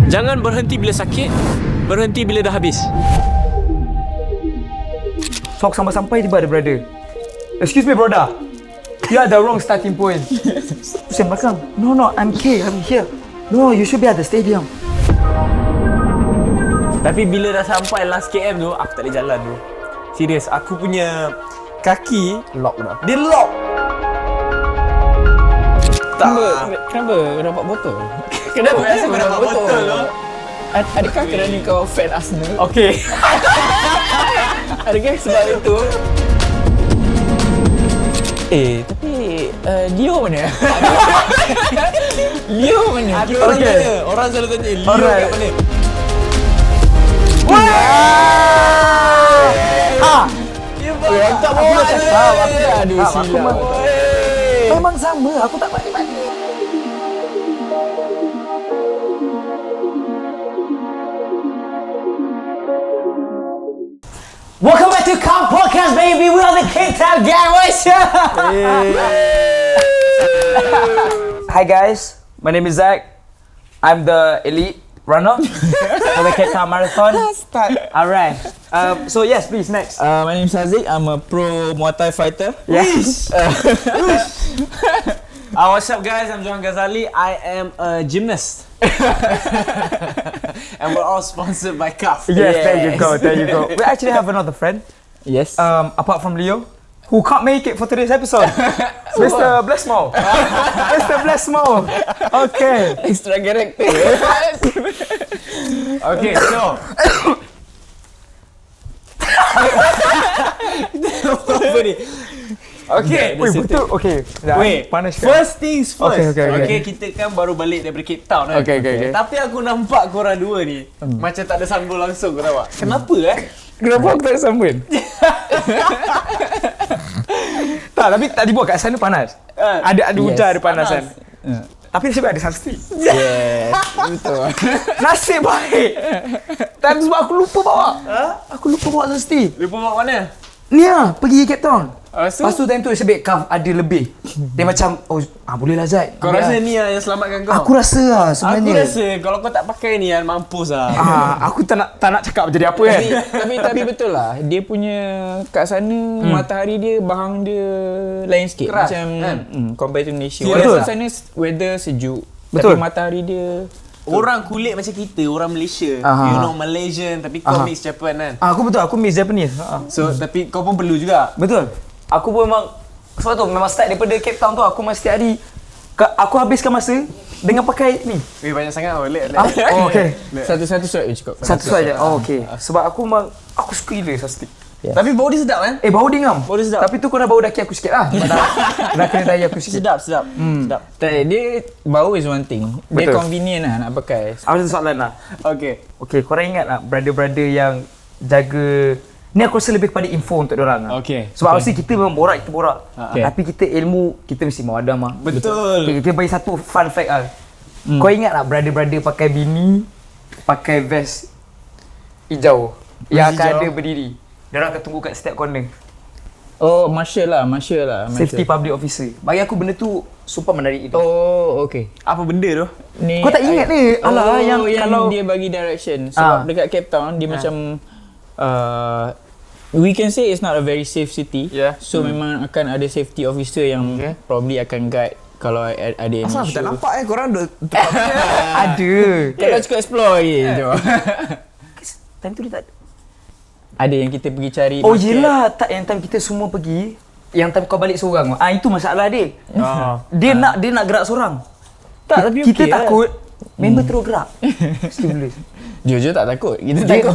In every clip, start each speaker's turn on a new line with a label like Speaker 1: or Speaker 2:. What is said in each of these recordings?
Speaker 1: Jangan berhenti bila sakit, berhenti bila dah habis.
Speaker 2: So aku sampai tiba ada brother. Excuse me brother, you are the wrong starting point. Saya belakang, no, I'm here. No, you should be at the stadium.
Speaker 3: Tapi bila dah sampai last KM tu, aku tak boleh jalan tu. Serius, aku punya kaki
Speaker 2: Lock dah.
Speaker 3: dia lock.
Speaker 4: Kenapa dapat botol?
Speaker 3: Kenapa rasa kau dapat botol tu?
Speaker 4: Adakah kerana kau fan Arsenal?
Speaker 3: Okey.
Speaker 4: Adakah sebab itu? Tapi Leo mana? Leo mana?
Speaker 3: Ada orang tanya, orang selalu tanya Leo kat mana?
Speaker 4: Aku tak bawa dia. Aduh silap.
Speaker 2: Memang sama, aku tak balik-balik.
Speaker 3: Welcome back to Calm Podcast, baby. We are the Cape Town Gang. What's up?
Speaker 2: Hi guys, my name is Zach. I'm the elite runner for the Cape Town Marathon. Alright. So yes, please next.
Speaker 4: My name is Haziq. I'm a pro Muay Thai fighter.
Speaker 2: Yes.
Speaker 3: What's up, guys? I'm John Ghazali. I am a gymnast. And we're all sponsored by CAF.
Speaker 2: Yes, there you go. We actually have another friend.
Speaker 4: Yes.
Speaker 2: Apart from Leo, who can't make it for today's episode. Mr. Blessmo. Mr. Blessmo. Okay.
Speaker 4: Extra character.
Speaker 3: Okay, so. Apa ni? Okay,
Speaker 2: Wait, betul? Okay.
Speaker 3: Wait,
Speaker 2: Panas kan?
Speaker 3: first things first.
Speaker 2: Okay.
Speaker 3: Kita kan baru balik daripada Cape Town kan.
Speaker 2: Okay.
Speaker 3: Tapi aku nampak korang dua ni macam tak ada sambung langsung, kau tahu tak? Kenapa
Speaker 4: Kenapa aku tak sambung?
Speaker 2: Tak, tapi tadi buat kat sana panas. Ada hujan, ada panas kan. Tapi nasib baik ada sunscreen.
Speaker 4: Yes. Betul.
Speaker 2: Nasib baik. Time sebab aku lupa bawa. Aku lupa bawa sunscreen.
Speaker 3: Lupa bawa mana?
Speaker 2: Ni lah, pergi Cape Town.
Speaker 3: So?
Speaker 2: Lepas tu time tu nasib baik Kaf ada lebih. Dia macam, boleh lah Zat.
Speaker 3: Kau rasa ni yang selamatkan kau?
Speaker 2: Aku rasa lah sebenarnya.
Speaker 3: Aku rasa kalau kau tak pakai ni kan mampus lah.
Speaker 2: Aku tak nak cakap jadi apa kan.
Speaker 4: tapi betul lah. Dia punya kat sana matahari dia, bahang dia lain sikit.
Speaker 3: Keras,
Speaker 4: Macam
Speaker 3: kan?
Speaker 4: compared to Malaysia.
Speaker 2: Betul.
Speaker 4: Walaupun sana weather sejuk.
Speaker 2: Betul.
Speaker 4: Tapi matahari dia
Speaker 3: Orang kulit macam kita, orang Malaysia.
Speaker 2: Aha.
Speaker 3: You know, Malaysian tapi kau mix Japan kan.
Speaker 2: Aku betul, aku mix Japanese.
Speaker 3: So, tapi kau pun perlu juga.
Speaker 2: Betul. Aku pun memang, sebab tu memang start daripada Cape Town tu aku memang setiap hari aku habiskan masa dengan pakai ni.
Speaker 3: Banyak sangat boleh.
Speaker 2: Oh, okay.
Speaker 4: satu surat je cukup.
Speaker 2: Satu saja. Oh, okay. Sebab aku memang, aku suka gila sunscreen.
Speaker 4: Yes.
Speaker 3: Tapi bau dia sedap kan?
Speaker 2: Bau dia ngam.
Speaker 3: Bau dia sedap.
Speaker 2: Tapi tu kau dah bau daki aku sikit lah. Dah kena daki aku sikit.
Speaker 3: Sedap. Sedap.
Speaker 4: Tak, dia bau is one thing. Dia
Speaker 2: Betul.
Speaker 4: convenient lah nak pakai.
Speaker 2: Ada soalan lah.
Speaker 3: Okay.
Speaker 2: Okay, korang ingat tak brother-brother yang jaga. Ni aku rasa lebih kepada info untuk diorang lah.
Speaker 3: Okay.
Speaker 2: Sebab obviously kita memang borak.
Speaker 4: Okay.
Speaker 2: Tapi kita ilmu, kita mesti mawadam lah.
Speaker 3: Betul.
Speaker 2: Okay, kita bagi satu fun fact lah. Kau ingat tak brother-brother pakai bini, pakai vest hijau. Yang akan
Speaker 3: hijau.
Speaker 2: ada berdiri. Diorang akan tunggu kat setiap corner.
Speaker 4: Oh, marshal lah.
Speaker 2: Safety public officer. Bagi aku benda tu sumpah menarik itu.
Speaker 4: Oh, okay.
Speaker 3: Apa benda tu?
Speaker 4: Ni,
Speaker 2: Kau tak ingat ni? Alah, yang kalau-
Speaker 4: dia bagi direction. Sebab dekat Cape Town dia macam we can say it's not a very safe city.
Speaker 3: Yeah.
Speaker 4: So memang akan ada safety officer yang probably akan guide kalau ada any
Speaker 3: Asal aku
Speaker 4: issue.
Speaker 3: tak nampak korang dah
Speaker 2: Ada.
Speaker 4: Kalau cukup explore je.
Speaker 2: Time tu dia tak ada.
Speaker 4: Ada yang kita pergi cari
Speaker 2: Oh
Speaker 4: market.
Speaker 2: yelah, tak yang time kita semua pergi. Yang time kau balik seorang. Itu masalah dia. Dia nak gerak seorang.
Speaker 4: Tak, tapi
Speaker 2: Kita
Speaker 4: okey lah.
Speaker 2: takut member terus gerak. Mesti boleh.
Speaker 4: Jujur tak takut. Kita
Speaker 2: Dia,
Speaker 4: takut.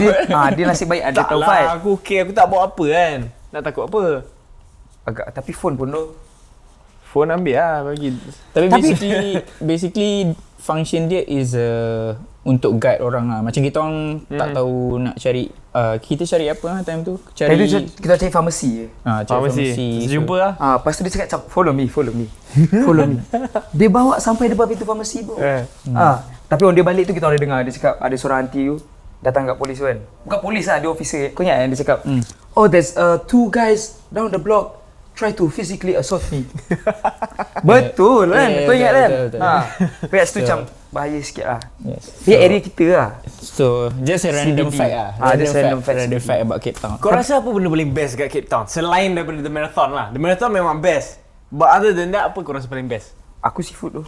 Speaker 2: dia nasib baik ada
Speaker 3: Tak
Speaker 2: tahu
Speaker 3: lah,
Speaker 2: fight.
Speaker 3: aku okay. Aku tak buat apa kan. Nak takut apa?
Speaker 2: Tapi phone pun tu.
Speaker 3: Phone ambil lah bagi.
Speaker 4: Tapi basically function dia is untuk guide orang lah. Macam kita orang tak tahu nak cari kita cari apa lah time tu? Cari
Speaker 2: Kita cari farmasi je.
Speaker 4: cari farmasi.
Speaker 3: Jumpa lah.
Speaker 2: Lepas tu dia cakap, follow me. Follow me. Dia bawa sampai depan pintu farmasi tu. Tapi on dia balik tu kita orang dengar. Dia cakap ada seorang aunty tu datang kat polis tu kan. Bukan polis lah, dia officer. Kau ingat kan dia cakap, oh there's two guys down the block try to physically assault me. Betul kan? Kau ingat kan?
Speaker 4: Betul.
Speaker 2: Lepas tu macam bahaya sikit lah.
Speaker 4: Yes.
Speaker 2: Dia area kita lah.
Speaker 4: So just a random
Speaker 2: CBD.
Speaker 4: fact lah.
Speaker 2: Just random fact.
Speaker 4: Random fact about Cape Town.
Speaker 3: Kau rasa apa benda paling best kat Cape Town? Selain daripada The Marathon lah. The Marathon memang best. But other than that, apa kau rasa paling best?
Speaker 2: Aku seafood tu.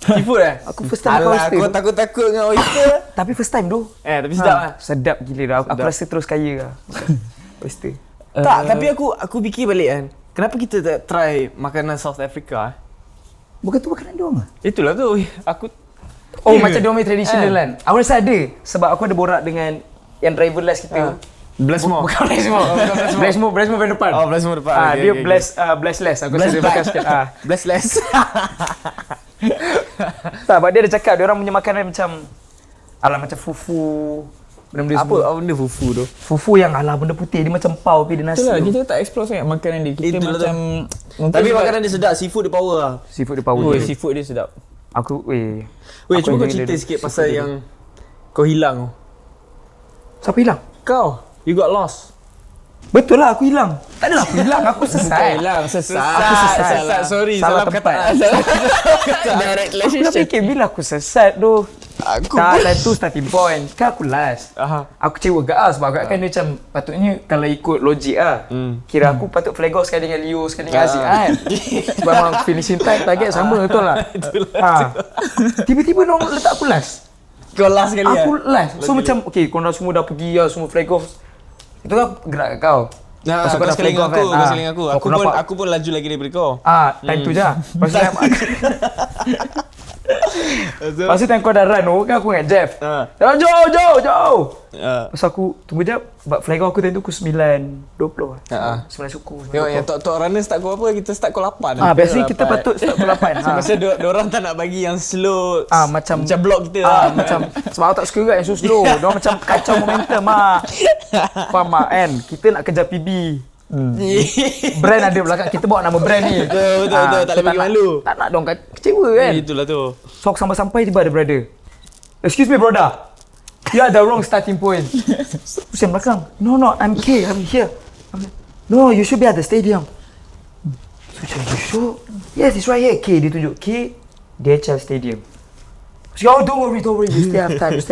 Speaker 3: Seafood
Speaker 2: Aku first time makan
Speaker 3: Alah,
Speaker 2: oyster
Speaker 3: kau
Speaker 2: tu.
Speaker 3: takut-takut dengan oyster.
Speaker 2: Tapi first time tu.
Speaker 3: Tapi sedap lah.
Speaker 2: Sedap gila dah. Aku
Speaker 3: Sedap.
Speaker 2: rasa terus kaya lah. Oyster.
Speaker 3: Tak, tapi aku fikir balik kan. Kenapa kita tak try makanan South Africa?
Speaker 2: Bukan tu makanan dia orang.
Speaker 3: Itulah tu. Aku
Speaker 2: Oh, macam dia orang traditional kan. Aku rasa ada. Sebab aku ada borak dengan yang driverless kita.
Speaker 3: Blessmore.
Speaker 2: Bukan Blessmore. Blessmore van depan.
Speaker 3: Oh, Blessmore depan.
Speaker 2: Dia blessless. Aku rasa dia pakai sikit.
Speaker 3: Blessless.
Speaker 2: Tak, sebab dia ada cakap dia orang punya makanan macam macam fufu. Benda-benda
Speaker 3: Apa benda fufu tu?
Speaker 2: Fufu yang benda putih dia macam pau tapi dia nasi.
Speaker 4: Itulah,
Speaker 2: tu.
Speaker 4: kita tak explore sangat makanan dia. Kita
Speaker 3: Itulah
Speaker 4: macam mungkin
Speaker 3: Tapi
Speaker 4: sebab-
Speaker 3: makanan dia sedap, seafood dia power lah.
Speaker 2: Seafood dia power.
Speaker 4: Oh, seafood dia sedap.
Speaker 2: Aku
Speaker 3: Weh,
Speaker 2: Aku
Speaker 3: cuba kau
Speaker 2: yang
Speaker 3: cerita
Speaker 2: gila
Speaker 3: sikit
Speaker 2: dia.
Speaker 3: pasal
Speaker 2: Seafood
Speaker 3: yang kau hilang tu.
Speaker 2: Siapa hilang?
Speaker 3: Kau, you got lost.
Speaker 2: Betul lah aku hilang. Tak adalah aku hilang, aku sesat.
Speaker 4: Hilang, sesat.
Speaker 2: Aku sesat.
Speaker 3: Sorry,
Speaker 2: Salah
Speaker 3: salah
Speaker 2: tempat.
Speaker 3: kata.
Speaker 4: Direct
Speaker 2: Aku dah fikir bila aku sesat tu.
Speaker 3: Aku
Speaker 2: Tak, time tu starting point. Kan aku last.
Speaker 3: Aha.
Speaker 2: Aku kecewa gak sebab agak kan dia macam patutnya kalau ikut logik kira aku patut flag off sekali dengan Leo sekali dengan Aziz kan. Sebab memang finishing time target sama betul lah. Tiba-tiba dia orang letak aku last.
Speaker 3: Kau last sekali
Speaker 2: Aku last. So macam okay, korang semua dah pergi lah, semua flag off. Itu kan gerak kat kau.
Speaker 3: Nah,
Speaker 2: Lepas tu
Speaker 3: kau
Speaker 2: dah
Speaker 3: sekali
Speaker 2: flag
Speaker 3: dengan
Speaker 2: off
Speaker 3: aku,
Speaker 2: kan.
Speaker 3: kau sekali dengan aku.
Speaker 2: Kau nampak.
Speaker 3: Aku pun laju lagi daripada kau.
Speaker 2: Time tu je. Lepas tu Lepas tu time kau dah run tu kan aku dengan Jeff. Jauh. Lepas aku tunggu jap sebab flag off aku time tu aku 9.20 lah. 9 suku.
Speaker 3: Tengok yang top runner start kau apa, kita start kau 8.
Speaker 2: Biasanya kita patut start pukul 8.
Speaker 3: Pasal diorang tak nak bagi yang slow.
Speaker 2: Macam
Speaker 3: block kita lah.
Speaker 2: macam sebab aku tak suka kan yang so slow. Diorang macam kacau momentum Faham tak kan? Kita nak kejar PB. Brand ada belakang kita bawa nama brand ni.
Speaker 3: Betul. Tak
Speaker 2: kita
Speaker 3: boleh bagi malu.
Speaker 2: Tak nak dong kecewa kan.
Speaker 3: Itulah tu.
Speaker 2: So aku sampai tiba ada brother. Excuse me brother. You are the wrong starting point. Pusing belakang. No, I'm K. I'm here. No, you should be at the stadium. So macam, you sure? Yes, it's right here. K, dia tunjuk. K, DHL Stadium. So, don't worry. You still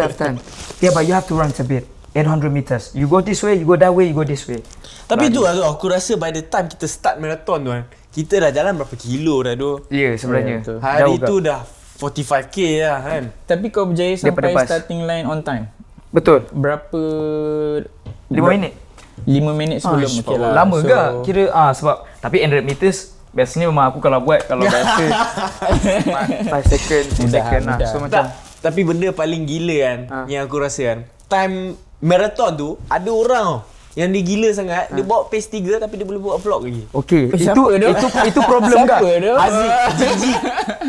Speaker 2: have time. Yeah, but you have to run a bit. 800 meters. You go this way, you go that way, you go this way.
Speaker 3: Tapi tu lah tu, aku rasa by the time kita start marathon tu kan, kita dah jalan berapa kilo dah tu.
Speaker 2: Ya, sebenarnya.
Speaker 4: betul.
Speaker 3: Hari tu dah 45k lah kan.
Speaker 4: Tapi kau berjaya
Speaker 2: Daripada
Speaker 4: sampai
Speaker 2: bus.
Speaker 4: starting line on time.
Speaker 2: Betul.
Speaker 4: Berapa
Speaker 2: 5 minit.
Speaker 4: 5 minit sebelum okay lah.
Speaker 2: Lama ke? Kira sebab tapi 100 meters biasanya memang aku kalau biasa 5 second, 10 second lah.
Speaker 4: mudah.
Speaker 2: So macam
Speaker 3: Tapi benda paling gila kan, yang aku rasa kan, time marathon tu ada orang tau yang dia gila sangat, dia bawa pace 3 tapi dia boleh buat vlog lagi.
Speaker 2: okey,
Speaker 4: Siapa dia?
Speaker 2: itu problem
Speaker 4: Siapa
Speaker 2: ke?
Speaker 4: dia?
Speaker 3: Aziz, jijik.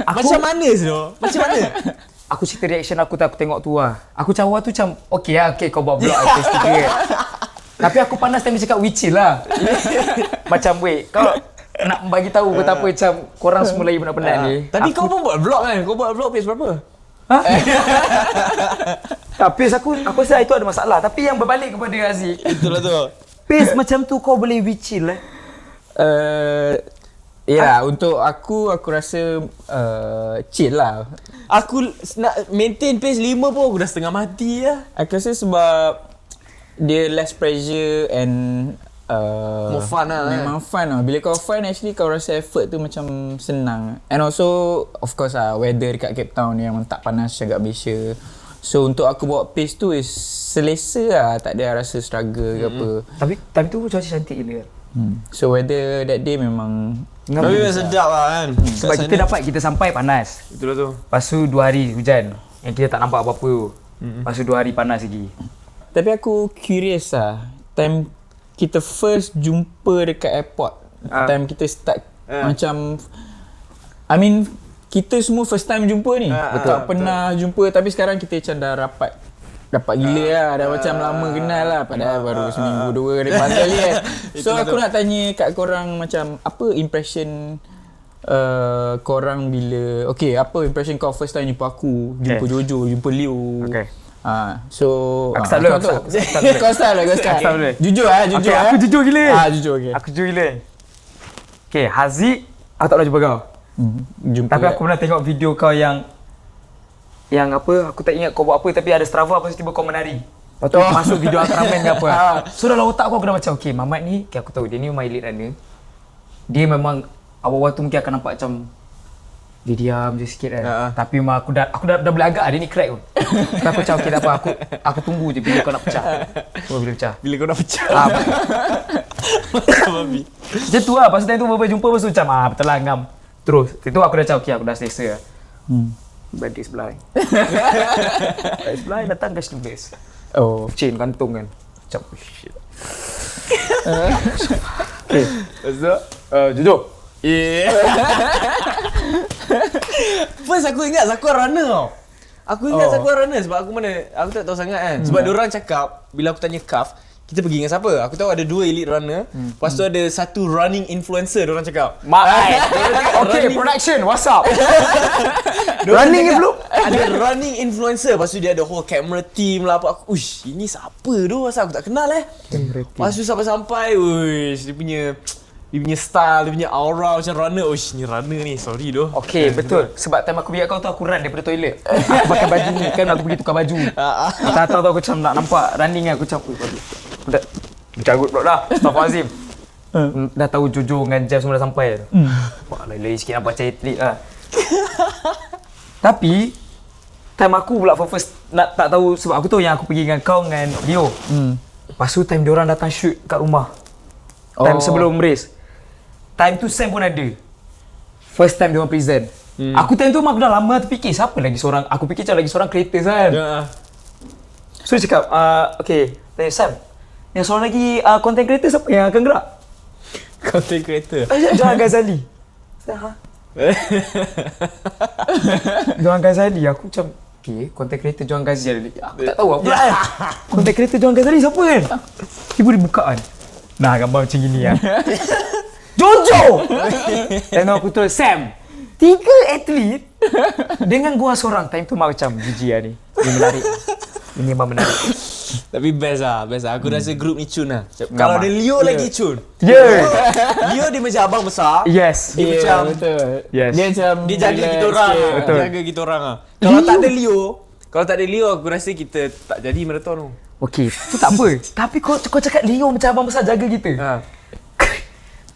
Speaker 3: Macam mana tu? Macam mana?
Speaker 2: Aku cerita reaction aku tengok tu lah. Aku cawa tu macam okey kau buat vlog pace 3. Tapi aku panas time dia cakap wicil lah. Macam weh, kau nak bagi tahu ke tak apa macam korang semua lagi penat-penat ni.
Speaker 3: Tapi kau pun buat vlog kan? Kau buat vlog pace berapa?
Speaker 2: Tapi aku rasa itu ada masalah. Tapi yang berbalik kepada Aziz,
Speaker 3: Itulah tu.
Speaker 2: pace macam tu kau boleh wicil lah.
Speaker 4: Ya, untuk aku rasa chill lah.
Speaker 3: Aku nak maintain pace 5 pun aku dah setengah mati lah.
Speaker 4: Aku rasa sebab dia less pressure and
Speaker 3: More fun lah kan?
Speaker 4: Memang fun lah. Bila kau fun actually kau rasa effort tu macam senang. And also of course lah weather dekat Cape Town yang tak panas agak Malaysia. So untuk aku bawa pace tu is selesa lah. Tak ada rasa struggle ke apa.
Speaker 2: Tapi tu cuaca cantik gila.
Speaker 4: So weather that day memang
Speaker 3: Tapi memang sedap lah kan.
Speaker 2: Sebab kita sampai panas.
Speaker 3: Itulah tu.
Speaker 2: Lepas tu 2 hari hujan. Yang kita tak nampak apa-apa tu. Lepas tu 2 hari panas lagi.
Speaker 4: Tapi aku curious lah. Time kita first jumpa dekat airport. Time kita start macam I mean kita semua first time jumpa ni. Tak pernah jumpa tapi sekarang kita macam dah rapat gila lah. Dah macam lama kenal lah. Padahal baru seminggu 2 kali pasal ni kan. So aku nak tanya kat korang macam apa impression korang bila apa impression kau first time jumpa aku, jumpa Jojo, jumpa Leo. So
Speaker 2: Aku start dulu.
Speaker 4: Kau start lah. Jujur
Speaker 2: Okay, aku jujur gila.
Speaker 4: Jujur okay.
Speaker 2: Aku jujur gila. Okay, Haziq, aku tak pernah jumpa kau.
Speaker 4: Jumpa
Speaker 2: Tapi aku pernah tengok video kau yang yang apa, aku tak ingat kau buat apa tapi ada Strava lepas tu tiba kau menari. Lepas tu masuk video Ultraman ke apa. So dalam otak aku dah macam okay, Mamat ni okay, aku tahu dia ni memang elite runner. Dia memang awal-awal tu mungkin akan nampak macam dia diam je sikit kan. Tapi memang aku dah boleh agak dia ni crack pun. Tapi aku macam okay tak apa, aku tunggu je bila kau nak pecah. Bila pecah.
Speaker 3: Bila kau nak pecah.
Speaker 2: Macam tu lah, pasal time tu berapa jumpa lepas tu macam betul lah ngam. Terus, itu aku dah macam okay, aku dah selesa lah. Balik sebelah ni. Balik sebelah ni datang cash tulis.
Speaker 4: Oh.
Speaker 2: Chain gantung kan. Macam oh shit.
Speaker 3: Okay. Lepas
Speaker 2: Jujur.
Speaker 3: First aku ingat Zakwan runner tau. Aku ingat Zakwan runner sebab aku tak tahu sangat kan. Sebab diorang cakap bila aku tanya Kaf, kita pergi dengan siapa? Aku tahu ada 2 elite runner. Lepas tu ada satu running influencer diorang cakap.
Speaker 2: Okay, production, what's up? Running ni belum?
Speaker 3: Ada running influencer. Lepas tu dia ada whole camera team lah apa. Aku, uish, ini siapa tu? Asal aku tak kenal Lepas tu sampai-sampai, uish, dia punya style, dia punya aura macam runner. Uish, ni runner ni, sorry doh.
Speaker 2: Okay, betul. Sebab time aku biar kau tu aku run daripada toilet. Aku pakai baju ni kan, aku pergi tukar baju. Tak tahu aku macam nak nampak running aku macam aku dah bercagut pula dah. Astaghfirullahalazim. Dah tahu Jojo dengan Jeff semua dah sampai. Wah, lain sikit nampak macam atlet lah. Tapi time aku pula first nak tak tahu sebab aku tahu yang aku pergi dengan kau dengan Leo. Lepas tu time diorang datang shoot kat rumah. Time sebelum race. Time tu Sam pun ada. First time diorang present. Aku time tu memang aku dah lama terfikir siapa lagi seorang. Aku fikir macam lagi seorang creators kan. So dia cakap, okay, tanya Sam, yang seorang lagi content creator siapa yang akan gerak?
Speaker 3: Content creator.
Speaker 2: Johan Ghazali. Johan Ghazali, aku macam okay, content creator Johan Ghazali. Aku tak tahu apa kan. Content creator Johan Ghazali siapa kan? Tiba dia buka kan. Nah, gambar macam gini kan. Jojo! Dan aku terus Sam. 3 atlet dengan gua seorang. Time tu macam gigi lah ni. Ini menarik. Ini memang menarik.
Speaker 3: Tapi best lah. Aku rasa group ni cun lah. Kalau ada Leo lagi cun. Leo dia macam abang besar.
Speaker 2: Yes.
Speaker 3: Dia macam
Speaker 4: betul.
Speaker 2: Yes.
Speaker 4: Dia macam
Speaker 3: dia jaga kita orang.
Speaker 2: Betul.
Speaker 3: Jaga kita orang lah. Kalau tak ada Leo aku rasa kita tak jadi marathon tu.
Speaker 2: Okey, tu tak apa. Tapi kau cakap Leo macam abang besar jaga kita.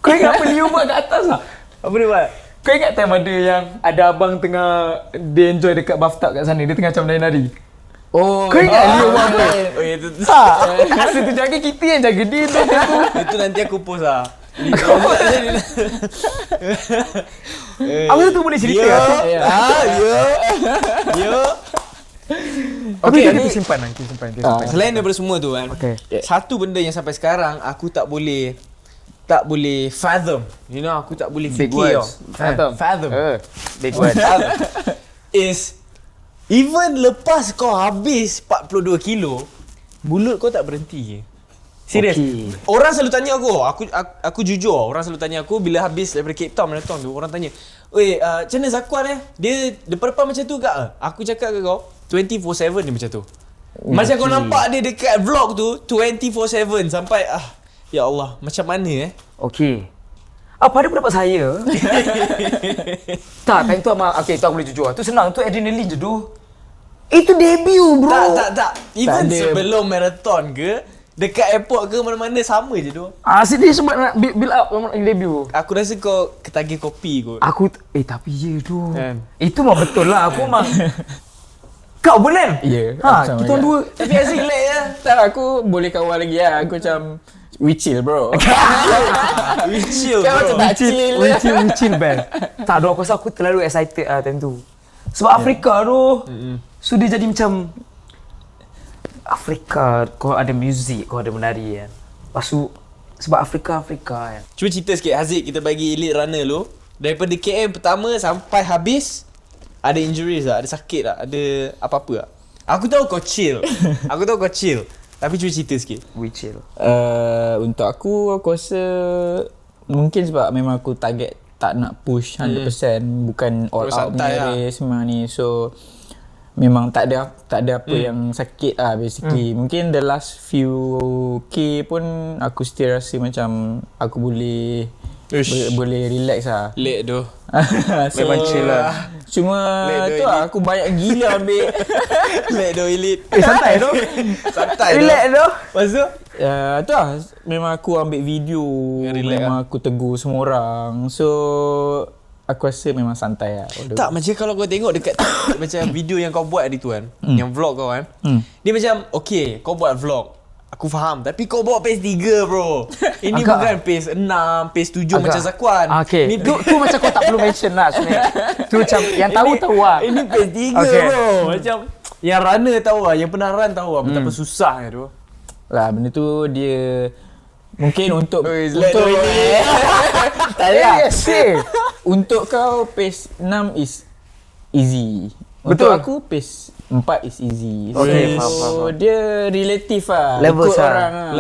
Speaker 2: Kau ingat apa Leo buat kat atas tak?
Speaker 3: Apa dia buat?
Speaker 2: Kau ingat time ada yang ada abang tengah dia enjoy dekat bathtub kat sana, dia tengah macam nari-nari.
Speaker 4: Oh,
Speaker 2: Kau ingat Leo buat apa?
Speaker 3: Oh ya tu.
Speaker 2: Aku rasa tu jaga kita yang jaga dia tu.
Speaker 3: Itu nanti aku post lah.
Speaker 2: Apa tu boleh cerita aku?
Speaker 3: Leo.
Speaker 2: Okay,
Speaker 3: Okay,
Speaker 2: kita simpan nanti simpan.
Speaker 3: Selain daripada semua tu kan.
Speaker 2: Okay.
Speaker 3: Satu benda yang sampai sekarang aku tak boleh fathom. You know, aku tak boleh
Speaker 2: Big
Speaker 3: fikir.
Speaker 2: words.
Speaker 3: Fathom.
Speaker 2: Big word.
Speaker 3: Is even lepas kau habis 42 kilo, mulut kau tak berhenti. Serius.
Speaker 2: Okay.
Speaker 3: Orang selalu tanya aku jujur, orang selalu tanya aku bila habis daripada Cape Town marathon tu, orang tanya, "Oi, macam mana Zakwan Dia depan-depan macam tu ke?" Aku cakap ke kau, 24/7 dia macam tu. Macam kau nampak dia dekat vlog tu 24/7 sampai ya Allah, macam mana
Speaker 2: Okey. Pada pendapat saya tak, time tu okay, tu aku boleh jujur. Tu senang, tu adrenaline je tu. Itu debut bro.
Speaker 3: Tak. Even sebelum marathon ke, dekat airport ke mana-mana sama je tu.
Speaker 2: Asyik dia sebab nak build up debut.
Speaker 3: Aku rasa kau ketagih kopi kot.
Speaker 2: Aku tapi je tu.
Speaker 3: Kan?
Speaker 2: Itu memang betul lah. Aku memang kau benar?
Speaker 4: Ya,
Speaker 2: Kita orang dua.
Speaker 3: Tapi asyik relax je.
Speaker 4: Tak, aku boleh kawal lagi lah. Aku macam we chill bro.
Speaker 3: We chill
Speaker 4: Kau macam
Speaker 3: bro.
Speaker 4: tak chill.
Speaker 2: We chill best. Tak ada, aku rasa aku terlalu excited lah time tu. Sebab Afrika tu, so dia jadi macam Afrika, kau ada muzik, kau ada menari kan. Lepas tu, sebab Afrika kan.
Speaker 3: Cuba cerita sikit Haziq, kita bagi elite runner lu. Daripada KM pertama sampai habis, ada injuries tak? Ada sakit tak? Ada apa-apa tak? Aku tahu kau chill. Tapi cuba cerita sikit.
Speaker 2: We chill.
Speaker 4: Untuk aku rasa mungkin sebab memang aku target tak nak push 100%, bukan all
Speaker 3: Terus
Speaker 4: out
Speaker 3: santai
Speaker 4: punya race semua ni. So memang tak ada apa yang sakit lah basically. Mungkin the last few K pun aku still rasa macam aku boleh boleh relax lah.
Speaker 3: Late tu.
Speaker 4: So,
Speaker 2: Memang chill lah.
Speaker 4: Cuma
Speaker 3: Late
Speaker 4: tu
Speaker 3: tu,
Speaker 4: lah, aku banyak gila ambil.
Speaker 3: Late tu elite.
Speaker 2: Santai tu.
Speaker 3: Santai tu.
Speaker 2: Relax tu.
Speaker 3: Lepas tu?
Speaker 4: Tu lah, memang aku ambil video,
Speaker 3: Relax
Speaker 4: memang aku tegur semua orang. So aku rasa memang santai lah.
Speaker 3: Tak, macam kalau kau tengok dekat macam video yang kau buat hari tu kan, yang vlog kau kan, dia macam okay, kau buat vlog, aku faham, tapi kau bawa pace 3 bro. Ini
Speaker 2: Agak
Speaker 3: bukan pace 6, pace 7 macam Zakwan.
Speaker 2: Okay.
Speaker 3: Ni
Speaker 2: Tu macam kau tak perlu mention lah sebenarnya. Tu macam yang tahu lah.
Speaker 3: Ini pace 3
Speaker 2: Okay.
Speaker 3: bro. Macam yang runner tahu lah, yang pernah run tahu lah betapa susahnya tu.
Speaker 4: Lah, benda tu dia mungkin untuk
Speaker 3: Let
Speaker 4: untuk
Speaker 3: tu ini.
Speaker 4: tak lah.
Speaker 2: Yes.
Speaker 4: Untuk kau pace 6 is easy.
Speaker 2: Betul.
Speaker 4: Untuk aku pace 4 is easy.
Speaker 2: Okay,
Speaker 4: So
Speaker 2: faham.
Speaker 4: dia relative lah.
Speaker 2: Levels
Speaker 4: Ikut
Speaker 2: lah.
Speaker 4: orang lah.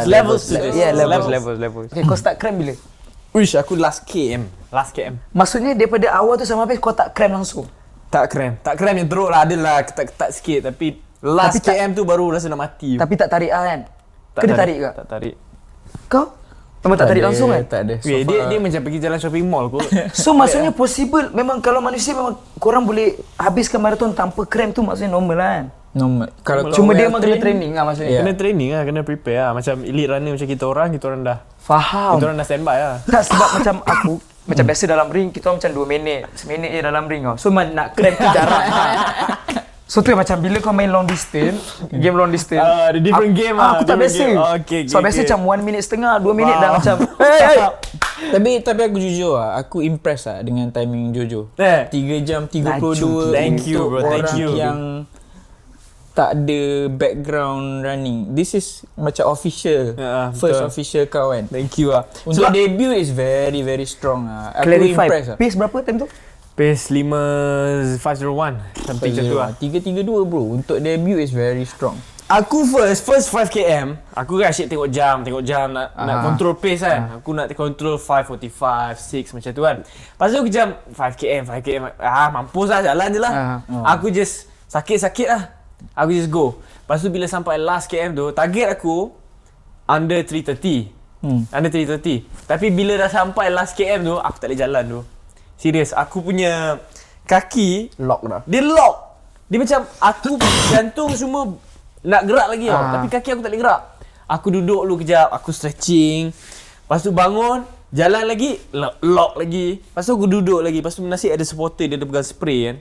Speaker 3: Levels to this.
Speaker 2: Yeah, levels. Okay, kau start cramp bila?
Speaker 3: Wish aku last KM. Last KM.
Speaker 2: Maksudnya daripada awal tu sampai habis kau tak cramp langsung?
Speaker 3: Tak cramp. Tak cramp yang teruk lah. Adalah ketat-ketat sikit. Tapi last
Speaker 2: Tapi tak-
Speaker 3: KM tu baru rasa nak mati.
Speaker 2: Tapi tak tarik kan? Kena tarik ke?
Speaker 3: Tak tarik.
Speaker 2: Kau? Memang tak tarik
Speaker 4: ada,
Speaker 2: langsung kan?
Speaker 4: Tak ada. So
Speaker 3: Okay,
Speaker 4: far,
Speaker 3: dia macam pergi jalan shopping mall kot.
Speaker 2: So maksudnya possible, memang kalau manusia memang korang boleh habiskan maraton tanpa cramp tu maksudnya normal lah kan?
Speaker 4: normal. Kalau
Speaker 2: Cuma
Speaker 4: kau
Speaker 2: dia
Speaker 4: well
Speaker 2: memang kena
Speaker 4: trained,
Speaker 2: training lah maksudnya.
Speaker 4: Yeah.
Speaker 3: Kena training lah, kena prepare lah. Macam elite runner macam kita orang dah
Speaker 2: Faham.
Speaker 3: kita orang dah standby lah.
Speaker 2: Tak sebab macam aku macam biasa dalam ring kita orang macam 2 minit, seminit je dalam ring tau. So nak cramp tu jarang lah. So tu yang macam bila kau main long distance, game long distance.
Speaker 3: The different game lah.
Speaker 2: Aku tak biasa.
Speaker 3: different game. Oh, okay,
Speaker 2: So biasa macam 1 minit setengah, 2 minit dah
Speaker 3: Wow.
Speaker 2: macam hey.
Speaker 4: Tapi aku jujur lah, aku impress lah dengan timing Jojo. 3 jam 32
Speaker 3: Thank you,
Speaker 4: untuk
Speaker 3: bro. Thank
Speaker 4: orang
Speaker 3: you.
Speaker 4: yang tak ada background running. This is macam official, first
Speaker 3: betul.
Speaker 4: official kau kan.
Speaker 3: Thank you lah.
Speaker 4: Untuk debut is very very strong lah. Aku
Speaker 2: Clarify,
Speaker 4: impress lah.
Speaker 2: pace berapa time tu?
Speaker 3: Pace 5501 something macam tu lah.
Speaker 4: 332 bro. Untuk debut is very strong.
Speaker 3: Aku first 5km, aku kan asyik tengok jam nak control pace kan. Aku nak control 5:45, 6 macam tu kan. Lepas tu aku jam 5km, mampus lah, jalan je lah. Aku just sakit-sakit lah. Aku just go. Lepas tu bila sampai last km tu, target aku under 330. Under 330. Tapi bila dah sampai last km tu, aku tak boleh jalan tu. Serius, aku punya kaki
Speaker 4: Lock dah.
Speaker 3: dia lock. Dia macam aku jantung semua nak gerak lagi tau. Tapi kaki aku tak boleh gerak. Aku duduk dulu kejap, aku stretching. Lepas tu bangun, jalan lagi, lock lagi. Lepas tu aku duduk lagi. Lepas tu nasib ada supporter, dia ada pegang spray kan.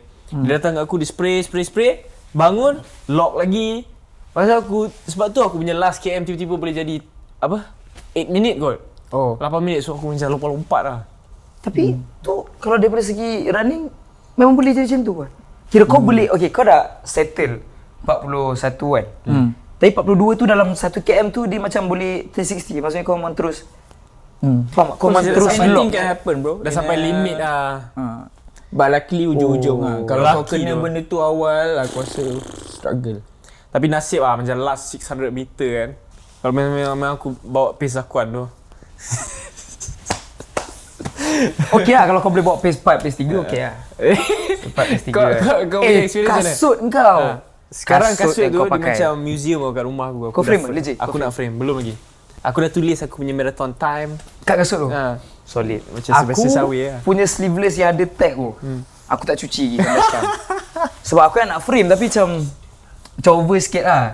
Speaker 3: Dia datang kat aku, dia spray. Bangun, lock lagi. Lepas tu aku, sebab tu aku punya last KM tiba-tiba boleh jadi apa? 8 minit kot.
Speaker 4: Oh.
Speaker 3: 8 minit, so aku macam lompat-lompat lah.
Speaker 2: Tapi tu kalau daripada segi running memang boleh jadi macam tu kan. Kira kau boleh, okay, kau dah settle 41 kan. Tapi 42 tu dalam 1 km tu dia macam boleh 360. Maksudnya kau memang terus faham tak? Kau memang terus
Speaker 4: Anything
Speaker 2: lock.
Speaker 4: can happen bro.
Speaker 3: Dah sampai limit lah.
Speaker 4: But luckily ujung-ujung lah. Kalau kau
Speaker 3: lucky
Speaker 4: kena
Speaker 3: tu.
Speaker 4: benda tu awal, aku rasa struggle.
Speaker 3: Tapi nasib lah macam last 600 meter kan. Kalau memang aku bawa pace Zakwan tu.
Speaker 2: Okay lah kalau kau boleh bawa pace 4, pace 3 okay lah. 4, pace 3.
Speaker 3: Kau punya experience macam mana?
Speaker 2: kasut kau.
Speaker 3: Sekarang kasut
Speaker 2: yang
Speaker 3: tu
Speaker 2: kau
Speaker 3: dia
Speaker 2: pakai.
Speaker 3: macam museum kat rumah aku.
Speaker 2: Kau
Speaker 3: dah
Speaker 2: frame ke? Legit?
Speaker 3: Aku nak frame, belum lagi. Aku dah tulis aku punya marathon time.
Speaker 2: Kat kasut tu.
Speaker 3: Solid. Macam
Speaker 2: Aku
Speaker 3: Sebastian Sawi lah.
Speaker 2: punya sleeveless yang ada tag tu. Aku tak cuci lagi sampai sekarang. Sebab aku kan nak frame tapi macam over sikit lah.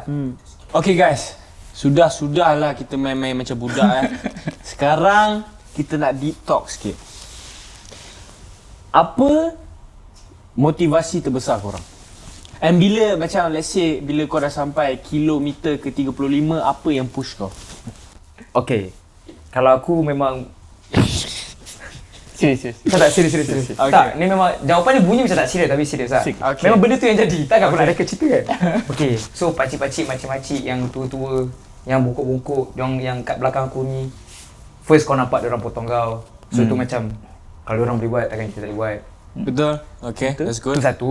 Speaker 3: Okay guys, Sudahlah kita main-main macam budak Sekarang kita nak deep talk sikit. Apa motivasi terbesar korang? And bila macam let's say bila kau dah sampai kilometer ke 35, apa yang push kau?
Speaker 2: Okay. Kalau aku memang serius. Tak serius.
Speaker 3: Okay.
Speaker 2: Tak, ni memang jawapan dia bunyi macam tak serius tapi serius lah.
Speaker 3: Okay.
Speaker 2: Memang benda tu yang jadi. Takkan aku nak reka cerita kan. Okay, so pakcik-pakcik, makcik-makcik yang tua-tua, yang bongkok-bongkok, yang kat belakang aku ni. First kau nampak diorang potong kau. So tu macam kalau diorang boleh buat, takkan kita tak boleh buat.
Speaker 3: Betul. Okay, that's good.
Speaker 2: Itu satu.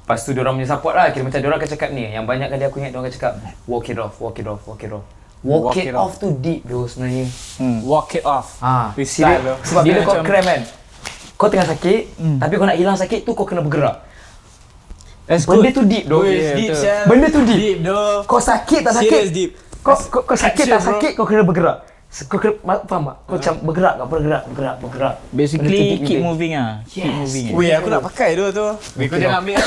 Speaker 2: Lepas tu diorang punya support lah. Kira macam diorang akan cakap ni. Yang banyak kali aku ingat diorang akan cakap walk it off. Walk it off tu deep bro sebenarnya.
Speaker 3: Walk it off. With
Speaker 2: Serius.
Speaker 3: style bro.
Speaker 2: Sebab
Speaker 4: Dia
Speaker 2: bila kau
Speaker 4: macam-
Speaker 2: cramp kan, kau tengah sakit, tapi kau nak hilang sakit tu kau kena bergerak.
Speaker 3: That's
Speaker 2: Benda
Speaker 3: good.
Speaker 2: tu deep doh.
Speaker 3: Weh, deep, Syah.
Speaker 2: Benda tu deep.
Speaker 3: Deep doh.
Speaker 2: Kau sakit tak sakit?
Speaker 3: Serious deep.
Speaker 2: Kau sakit tak
Speaker 3: Action, bro.
Speaker 2: sakit kau kena bergerak. Kau faham tak? Kau macam bergerak.
Speaker 4: Basically keep moving ah. Keep moving.
Speaker 3: Weh, aku nak pakai tu. Weh, kau jangan ambil.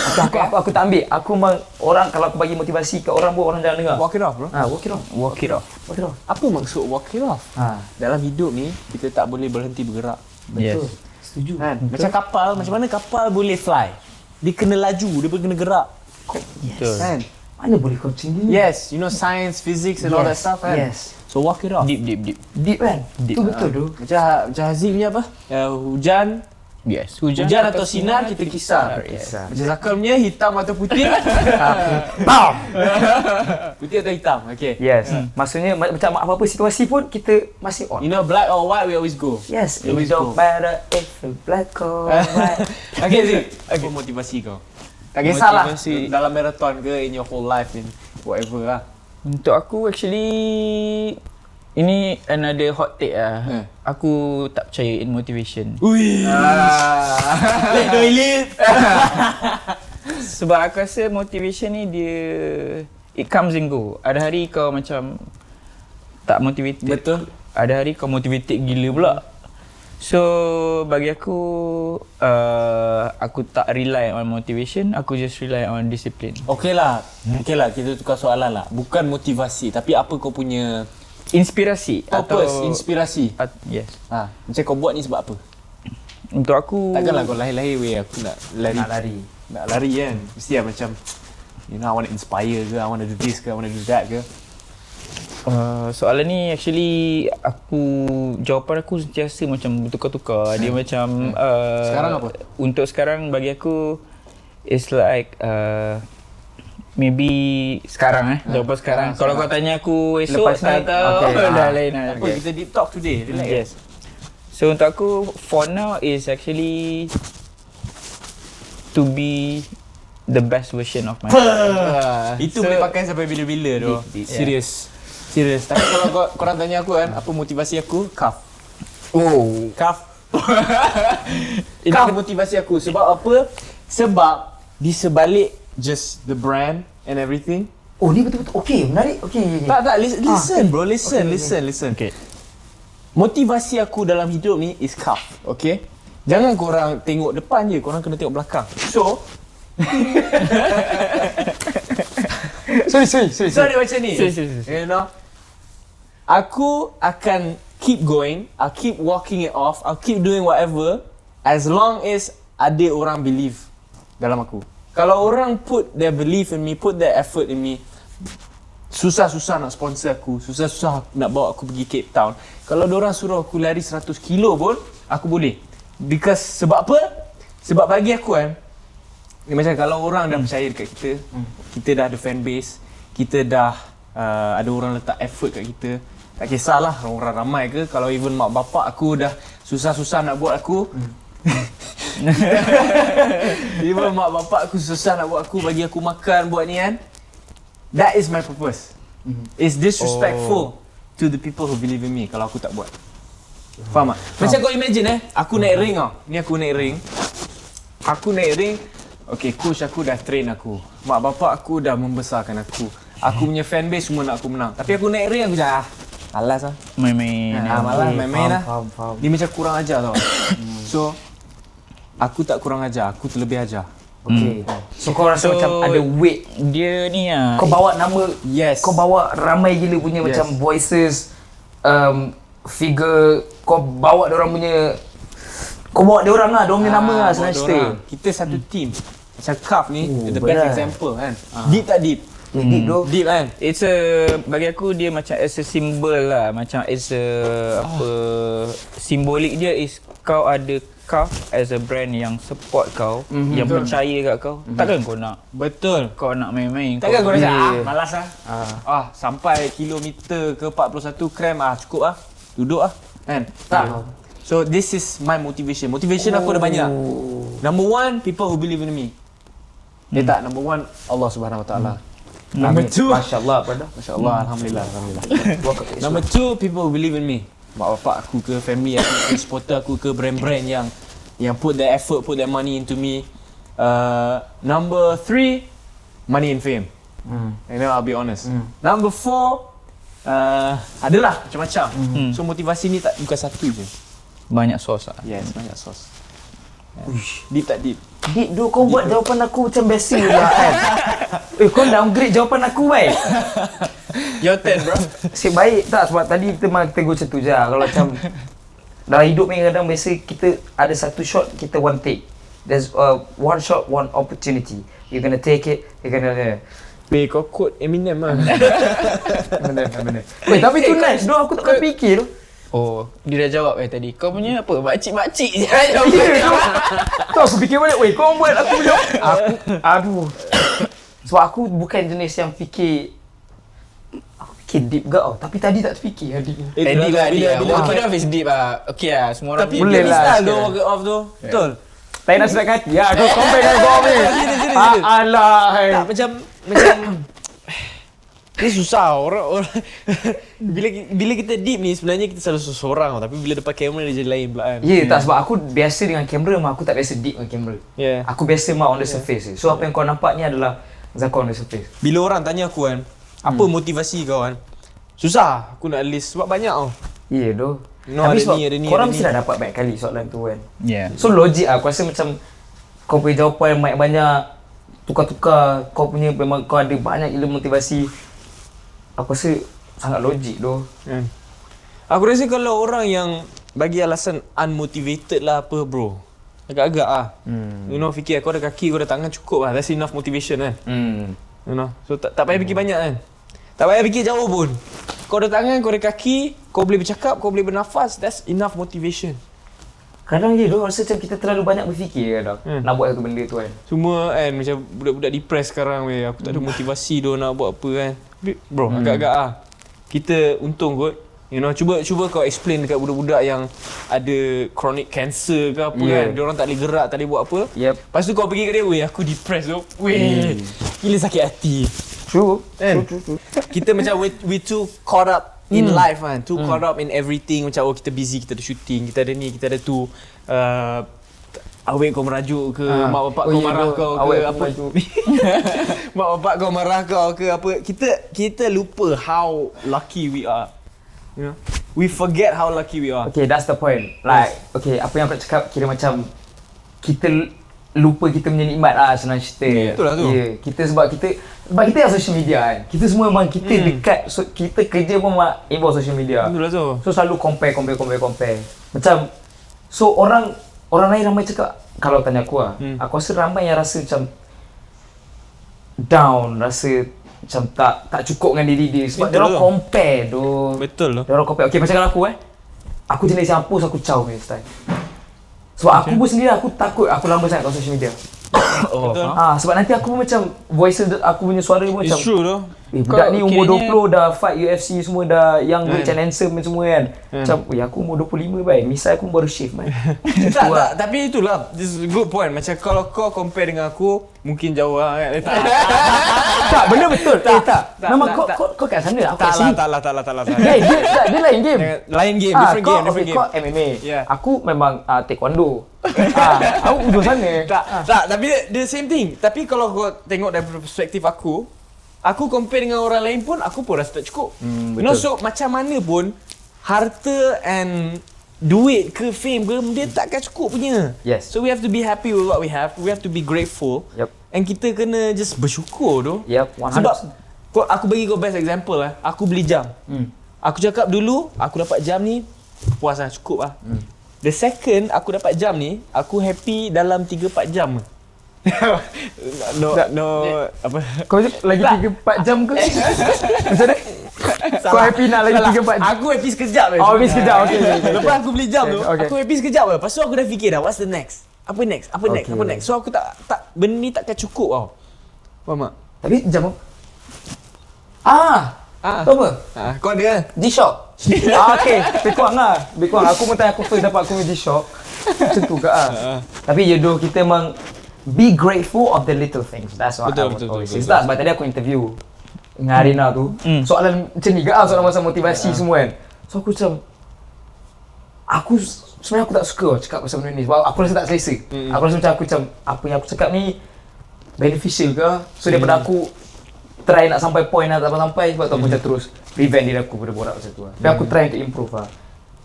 Speaker 2: Aku tak ambil. Aku memang orang kalau aku bagi motivasi ke orang pun orang jangan dengar.
Speaker 3: Walk it off, bro.
Speaker 2: Walk it off.
Speaker 3: Apa maksud walk it off? Dalam hidup ni, kita tak boleh berhenti bergerak.
Speaker 2: Betul.
Speaker 4: Yes.
Speaker 2: Setuju.
Speaker 3: Kan? Macam kapal, macam mana kapal boleh fly? Dia kena laju, dia pun kena gerak.
Speaker 2: Yes.
Speaker 3: Kan?
Speaker 2: Mana boleh kau macam ni?
Speaker 3: Yes, you know science, physics and all that stuff kan?
Speaker 2: Yes.
Speaker 3: So walk it off.
Speaker 4: Deep.
Speaker 2: Deep kan?
Speaker 4: Deep.
Speaker 2: Tu betul tu.
Speaker 3: Macam Haziq punya apa? Hujan
Speaker 4: Yes.
Speaker 3: Hujan atau sinar kita kisar.
Speaker 2: Kisar.
Speaker 3: Macam Zakar punya hitam atau putih?
Speaker 2: Bam!
Speaker 3: Putih atau hitam? Okay.
Speaker 2: Yes. Maksudnya macam apa-apa situasi pun kita masih on.
Speaker 3: You know black or white we always go.
Speaker 2: Yes. It
Speaker 3: Always
Speaker 2: don't
Speaker 3: go.
Speaker 2: matter if it's black or white.
Speaker 3: Okay Zik, apa motivasi kau?
Speaker 2: Tak kisahlah.
Speaker 3: Motivasi dalam marathon ke in your whole life in whatever lah.
Speaker 4: Untuk aku actually ini another hot take lah. Aku tak percaya in motivation.
Speaker 3: Ui. Let toilet.
Speaker 4: Sebab aku rasa motivation ni dia it comes and go. Ada hari kau macam tak motivated.
Speaker 3: Betul.
Speaker 4: Ada hari kau motivated gila pula. So bagi aku aku tak rely on motivation, aku just rely on discipline.
Speaker 3: Okay lah, kita tukar soalan lah. Bukan motivasi, tapi apa kau punya
Speaker 4: Inspirasi
Speaker 3: purpose,
Speaker 4: atau
Speaker 3: inspirasi.
Speaker 4: yes.
Speaker 3: Macam kau buat ni sebab apa?
Speaker 4: Untuk aku
Speaker 3: Takkanlah kau lahir-lahir weh aku nak lari. Nak lari kan. Mesti lah macam you know I want to inspire ke, I want to do this ke, I want to do that ke.
Speaker 4: Soalan ni actually jawapan aku sentiasa macam bertukar-tukar. Dia macam
Speaker 3: Sekarang apa?
Speaker 4: Untuk sekarang bagi aku it's like maybe sekarang jawapan sekarang. Kalau kau tanya aku esok
Speaker 2: Lepas
Speaker 4: tak
Speaker 2: ni,
Speaker 4: tahu.
Speaker 2: okay.
Speaker 4: Dah lain lah.
Speaker 3: Apa kita deep talk today? Relax.
Speaker 4: Yes. So untuk aku for now is actually to be the best version of myself.
Speaker 3: Itu
Speaker 4: So-
Speaker 3: boleh pakai sampai bila-bila tu.
Speaker 4: Deep.
Speaker 3: Serius. Tapi kalau korang tanya aku kan, apa motivasi aku? Kaf.
Speaker 4: Oh.
Speaker 3: Kaf. Kaf motivasi aku. Sebab apa? Sebab di sebalik just the brand and everything.
Speaker 2: Oh ni betul-betul okey, menarik. Okey.
Speaker 3: Tak, listen bro, listen.
Speaker 4: Okay.
Speaker 3: Motivasi aku dalam hidup ni is Kaf, okay? Jangan korang tengok depan je, korang kena tengok belakang. So, sorry macam ni.
Speaker 4: Sorry.
Speaker 3: You know, aku akan keep going, I'll keep walking it off, I'll keep doing whatever as long as ada orang believe dalam aku. Kalau orang put their belief in me, put their effort in me, susah-susah nak sponsor aku, susah-susah nak bawa aku pergi Cape Town. Kalau diorang suruh aku lari 100 kilo pun, aku boleh. Because sebab apa? Sebab bagi aku kan, macam kalau orang dah percaya dekat kita, kita dah ada fan base, kita dah ada orang letak effort kat kita. Tak kisahlah orang ramai ke, kalau even mak bapak aku dah susah-susah nak buat aku. Even mak bapak aku susah nak buat aku, bagi aku makan, buat ni kan. That is my purpose. It's disrespectful to the people who believe in me kalau aku tak buat. Faham tak? Macam kau imagine aku naik ring tau. Ni aku naik ring. Okay, coach aku dah train aku. Mak bapak aku dah membesarkan aku. Aku punya fan base semua nak aku menang. Tapi aku naik ring aku macam malas lah.
Speaker 4: Main-main.
Speaker 3: Malas main-main lah.
Speaker 2: Faham.
Speaker 3: Dia macam kurang ajar tau. So, aku tak kurang ajar, aku terlebih ajar.
Speaker 2: Okey. So kau rasa macam ada weight.
Speaker 4: Dia ni lah.
Speaker 2: Kau bawa nama,
Speaker 3: Yes.
Speaker 2: kau bawa ramai gila punya
Speaker 3: Yes.
Speaker 2: macam voices, figure, kau bawa diorang punya, kau bawa diorang lah, diorang punya nama lah senang cerita.
Speaker 3: Kita satu team. Macam Kaf ni, the best
Speaker 2: berat.
Speaker 3: example kan. Deep tak deep?
Speaker 2: Deep tu.
Speaker 3: Deep kan?
Speaker 4: It's bagi aku dia macam as a symbol lah. Macam as a simbolik dia is kau ada Kaf as a brand yang support kau, yang
Speaker 3: Betul.
Speaker 4: percaya kat kau. Takkan kau nak
Speaker 3: Betul.
Speaker 4: main-main.
Speaker 3: Takkan kau
Speaker 4: pergi.
Speaker 3: rasa malas lah. Sampai kilometer ke 41 kram cukup duduk kan. Tak. So this is my motivation. Motivation aku ada banyak. Number one, people who believe in me. Tak, number one, Allah Subhanahu Wa Taala. Number two,
Speaker 2: Masya-Allah, brother.
Speaker 3: Masya-Allah, alhamdulillah. Number two, people who believe in me. Mak bapak aku ke, family aku ke, supporter aku ke, brand-brand yang put their effort, put their money into me. Number three, money and fame. You know, I'll be honest. Number four, Adalah macam-macam. So motivasi ni bukan satu je.
Speaker 4: Banyak sos lah.
Speaker 3: Yes, banyak sos. Deep tak deep?
Speaker 2: Deep tu kau buat jawapan aku macam biasa lah kan. Kau downgrade jawapan aku baik.
Speaker 3: Your turn bro.
Speaker 2: Asyik baik tak sebab tadi kita memang kita go macam tu je lah. Kalau macam dalam hidup ni kadang biasa kita ada satu shot, kita one take. There's one shot, one opportunity. You're gonna take it, you're gonna...
Speaker 3: Weh, kau quote Eminem lah.
Speaker 2: Benar. Weh, tapi tu nice. Doh aku tak fikir tu.
Speaker 4: Oh, dia dah jawab tadi. Kau punya apa? Makcik-makcik je.
Speaker 2: Ya tu aku fikir balik. Weh, kau buat aku jawab. Aduh. Sebab aku bukan jenis yang fikir deep ke tau. Tapi tadi tak terfikir deep.
Speaker 4: Deep lah,
Speaker 3: bila
Speaker 4: Walking off is deep lah. Okay lah, semua orang
Speaker 3: Tapi
Speaker 2: boleh
Speaker 3: dia
Speaker 2: lah,
Speaker 3: style
Speaker 2: sikit.
Speaker 3: tu walk off tu. Betul.
Speaker 2: Tak nak sedap hati. Ya, kau compare dengan kau ni.
Speaker 3: Sini.
Speaker 2: Alah.
Speaker 3: Tak macam ni susah orang bila kita deep ni sebenarnya kita selalu seorang tapi bila depan kamera dia jadi lain pula kan.
Speaker 2: Ya, tak sebab aku biasa dengan kamera mah aku tak biasa deep dengan kamera.
Speaker 3: Yeah.
Speaker 2: Aku biasa mah on the surface. So apa yang kau nampak ni adalah Zakwan on the surface.
Speaker 3: Bila orang tanya aku kan, apa motivasi kau kan? Susah aku nak list sebab banyak tau.
Speaker 2: Ya doh.
Speaker 3: No,
Speaker 2: Tapi
Speaker 3: ada
Speaker 2: sebab
Speaker 3: ni, ada ni,
Speaker 2: korang
Speaker 3: ada
Speaker 2: mesti
Speaker 3: ni.
Speaker 2: dah dapat banyak kali soalan tu kan.
Speaker 4: Yeah.
Speaker 2: So logik lah, aku rasa macam kau punya jawapan banyak tukar-tukar, kau punya memang kau ada banyak ilmu motivasi. Aku rasa sangat logik doh.
Speaker 3: Aku rasa kalau orang yang bagi alasan unmotivated lah apa bro, agak-agak lah. You know, fikir aku ada kaki, aku ada tangan cukup lah. That's enough motivation kan. You know, so tak payah fikir banyak kan. Tak payah fikir jauh pun. Kau ada tangan, kau ada kaki, kau boleh bercakap, kau boleh bernafas, that's enough motivation.
Speaker 2: Kadang je doh rasa macam kita terlalu banyak berfikir kadang nak buat satu benda tu kan.
Speaker 3: Semua kan macam budak-budak depressed sekarang weh. Aku tak ada motivasi doh nak buat apa kan. Bro, agak-agak lah. Kita untung kot. You know, cuba kau explain dekat budak-budak yang ada chronic cancer ke apa kan. Dia orang tak boleh gerak, tak boleh buat apa.
Speaker 2: Yep.
Speaker 3: Lepas tu kau pergi kat dia, weh aku depressed doh. Weh, gila sakit hati.
Speaker 2: True.
Speaker 3: Kan? Kita macam we too caught up in life kan. Too caught up in everything. Macam kita busy, kita ada shooting, kita ada ni, kita ada tu. Awek kau merajuk ke, mak bapak kau marah kau ke apa. Mak bapak kau marah kau ke apa. Kita lupa how lucky we are. You know? We forget how lucky we are.
Speaker 2: Okay, that's the point. Like, okay, apa yang aku cakap kira macam kita lupa kita punya nikmat lah senang cerita.
Speaker 3: Betul lah tu.
Speaker 2: Yeah, sebab kita yang social media kan. Kita semua memang kita dekat, so, kita kerja pun memang involve social media.
Speaker 3: Betul lah tu.
Speaker 2: So selalu compare. Macam, so orang lain ramai cakap, kalau tanya aku lah, aku rasa ramai yang rasa macam down, rasa macam tak cukup dengan diri dia sebab dia orang compare doh.
Speaker 3: Betul lah.
Speaker 2: Dia orang compare. Okay, macam kalau aku jenis yang hapus aku caw punya style. Sebab aku pun sendiri aku takut aku lama sangat kat social media.
Speaker 3: Betul.
Speaker 2: Sebab nanti aku pun macam voice aku punya suara pun macam
Speaker 3: It's true tu.
Speaker 2: budak ni umur
Speaker 4: kiranya-
Speaker 2: 20 dah fight UFC semua dah yang rich and handsome semua kan. Macam aku umur 25 baik. Misal aku baru shave man.
Speaker 3: Tak, tapi itulah, this is a good point. Macam kalau kau compare dengan aku, mungkin jauh lah kan.
Speaker 2: Tak, benda betul. Tak.
Speaker 3: tak,
Speaker 2: Memang
Speaker 3: tak,
Speaker 2: kau kat sana, aku kat
Speaker 3: Tak
Speaker 2: sini.
Speaker 3: lah.
Speaker 2: Dia lain game.
Speaker 3: Lain game, different game.
Speaker 2: Kau MMA.
Speaker 3: Yeah.
Speaker 2: Aku memang taekwondo. Aku ujung sana.
Speaker 3: Tak, tapi the same thing. Tapi kalau kau tengok dari perspektif aku compare dengan orang lain pun, aku pun rasa tak cukup. You know, so macam mana pun, harta and duit ke fame ke, dia takkan cukup punya.
Speaker 2: Yes.
Speaker 3: So we have to be happy with what we have. We have to be grateful.
Speaker 2: Yep.
Speaker 3: And kita kena just bersyukur tu.
Speaker 2: Yep, 100%.
Speaker 3: Sebab aku bagi kau best example lah. Aku beli jam. Aku cakap dulu, aku dapat jam ni, puas lah, cukup lah. The second aku dapat jam ni, aku happy dalam 3-4 jam. No, apa?
Speaker 2: Kau lagi 3-4 jam ke? Macam mana? Kau happy nak lagi 3-4 jam?
Speaker 3: Aku happy sekejap.
Speaker 2: Habis sekejap, okay.
Speaker 3: Lepas aku beli jam tu,
Speaker 2: Okay.
Speaker 3: aku happy sekejap. Lepas tu aku dah fikir dah, what's the next? Apa next? So aku tak benda ni takkan cukup tau. Faham tak?
Speaker 2: Tapi jam apa? Tahu apa?
Speaker 3: Kau ada kan?
Speaker 2: G-Shock. Okay. Lebih kurang lah. Aku pun tanya aku first dapat aku punya G-Shock. Macam tu ke Tapi ya doh, kita memang be grateful of the little things. That's what I would always say. Sebab tadi aku interview dengan Arina tu. Soalan macam ni ke soalan masa motivasi semua kan. So aku macam, sebenarnya aku tak suka cakap pasal benda ni sebab aku rasa tak selesa. Aku rasa macam apa yang aku cakap ni beneficial ke? So daripada aku try nak sampai point lah, tak sampai sebab tu aku macam terus prevent diri aku pada borak macam tu lah. Tapi aku try untuk improve lah.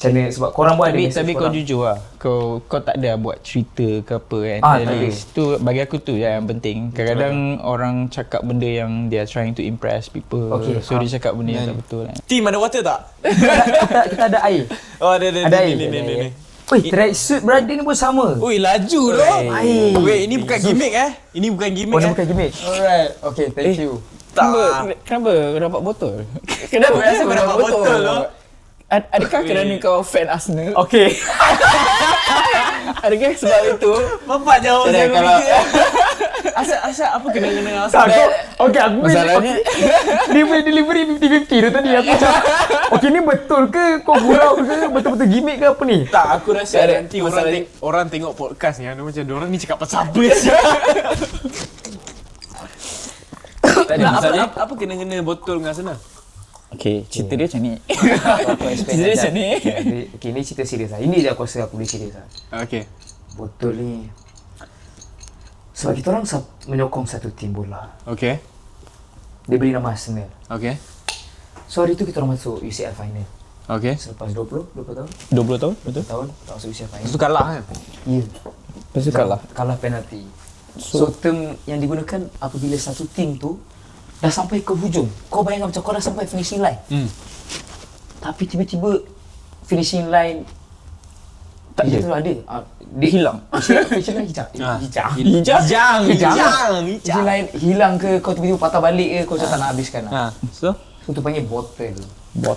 Speaker 2: Macam mana, sebab korang pun ada message
Speaker 4: Tapi kau
Speaker 2: korang.
Speaker 4: jujur lah, kau tak ada buat cerita ke apa kan.
Speaker 2: tak ada.
Speaker 4: Tu bagi aku tu je yang penting. Kadang-kadang orang cakap benda yang they are trying to impress people.
Speaker 2: Okay,
Speaker 4: So dia cakap benda yang tak betul kan.
Speaker 3: Team ada water tak?
Speaker 2: kita ada air.
Speaker 3: Oh ada
Speaker 2: Ada air.
Speaker 3: ni.
Speaker 2: Weh, tracksuit brother ni pun sama.
Speaker 3: Ui laju tu.
Speaker 2: Air.
Speaker 3: Weh ini bukan gimmick Ini bukan gimmick
Speaker 2: Oh, ni bukan gimmick.
Speaker 4: Alright, okay, thank you. Kenapa kau dapat botol? Kenapa
Speaker 3: Kenapa kau dapat botol tu?
Speaker 4: Adakah kerana kau fan Arsenal?
Speaker 2: Okay.
Speaker 4: Adakah sebab itu?
Speaker 3: Bapak jawab
Speaker 4: Jadi
Speaker 3: saya
Speaker 4: kalau-
Speaker 3: fikir. Asal apa kena
Speaker 2: Tak,
Speaker 3: asal?
Speaker 2: okay, aku
Speaker 4: Masalahnya
Speaker 2: dia punya delivery 50-50 tu tadi. Aku macam, okay ni betul ke kau gurau ke betul-betul gimmick ke apa ni?
Speaker 3: Tak, aku rasa
Speaker 4: Tak ada.
Speaker 3: nanti
Speaker 4: Masalahnya-
Speaker 3: orang tengok podcast ni ada macam diorang ni cakap pasal apa sih?
Speaker 4: tadi masalahnya.
Speaker 3: Apa kena botol dengan Arsenal?
Speaker 4: Okay, cerita dia macam ni.
Speaker 2: Aku explain
Speaker 4: Cerita dia
Speaker 2: sekejap.
Speaker 4: macam ni.
Speaker 2: Okay, ni cerita serius lah. Ini je aku rasa aku boleh serius lah.
Speaker 3: Okay.
Speaker 2: Botol ni sebab kita orang menyokong satu tim bola.
Speaker 3: Okay.
Speaker 2: Dia beri nama Arsenal.
Speaker 3: Okay.
Speaker 2: So hari tu kita orang masuk UCL final.
Speaker 3: Okay.
Speaker 2: Selepas 20 tahun
Speaker 4: 20 tahun, betul?
Speaker 2: tahun tak masuk UCL final.
Speaker 3: Itu kalah kan?
Speaker 2: Ya.
Speaker 4: Lepas tu kalah.
Speaker 2: Kalah penalti. So term yang digunakan apabila satu tim tu dah sampai ke hujung. Kau bayangkan macam kau dah sampai finishing line. Tapi tiba-tiba finishing line tak ada. Ada. Dia
Speaker 4: Hilang.
Speaker 2: Finishing line hijau.
Speaker 3: Hijang.
Speaker 2: Finishing line hilang ke kau tiba-tiba patah balik ke kau macam tak nak habiskan lah.
Speaker 3: So?
Speaker 2: So tu panggil botol.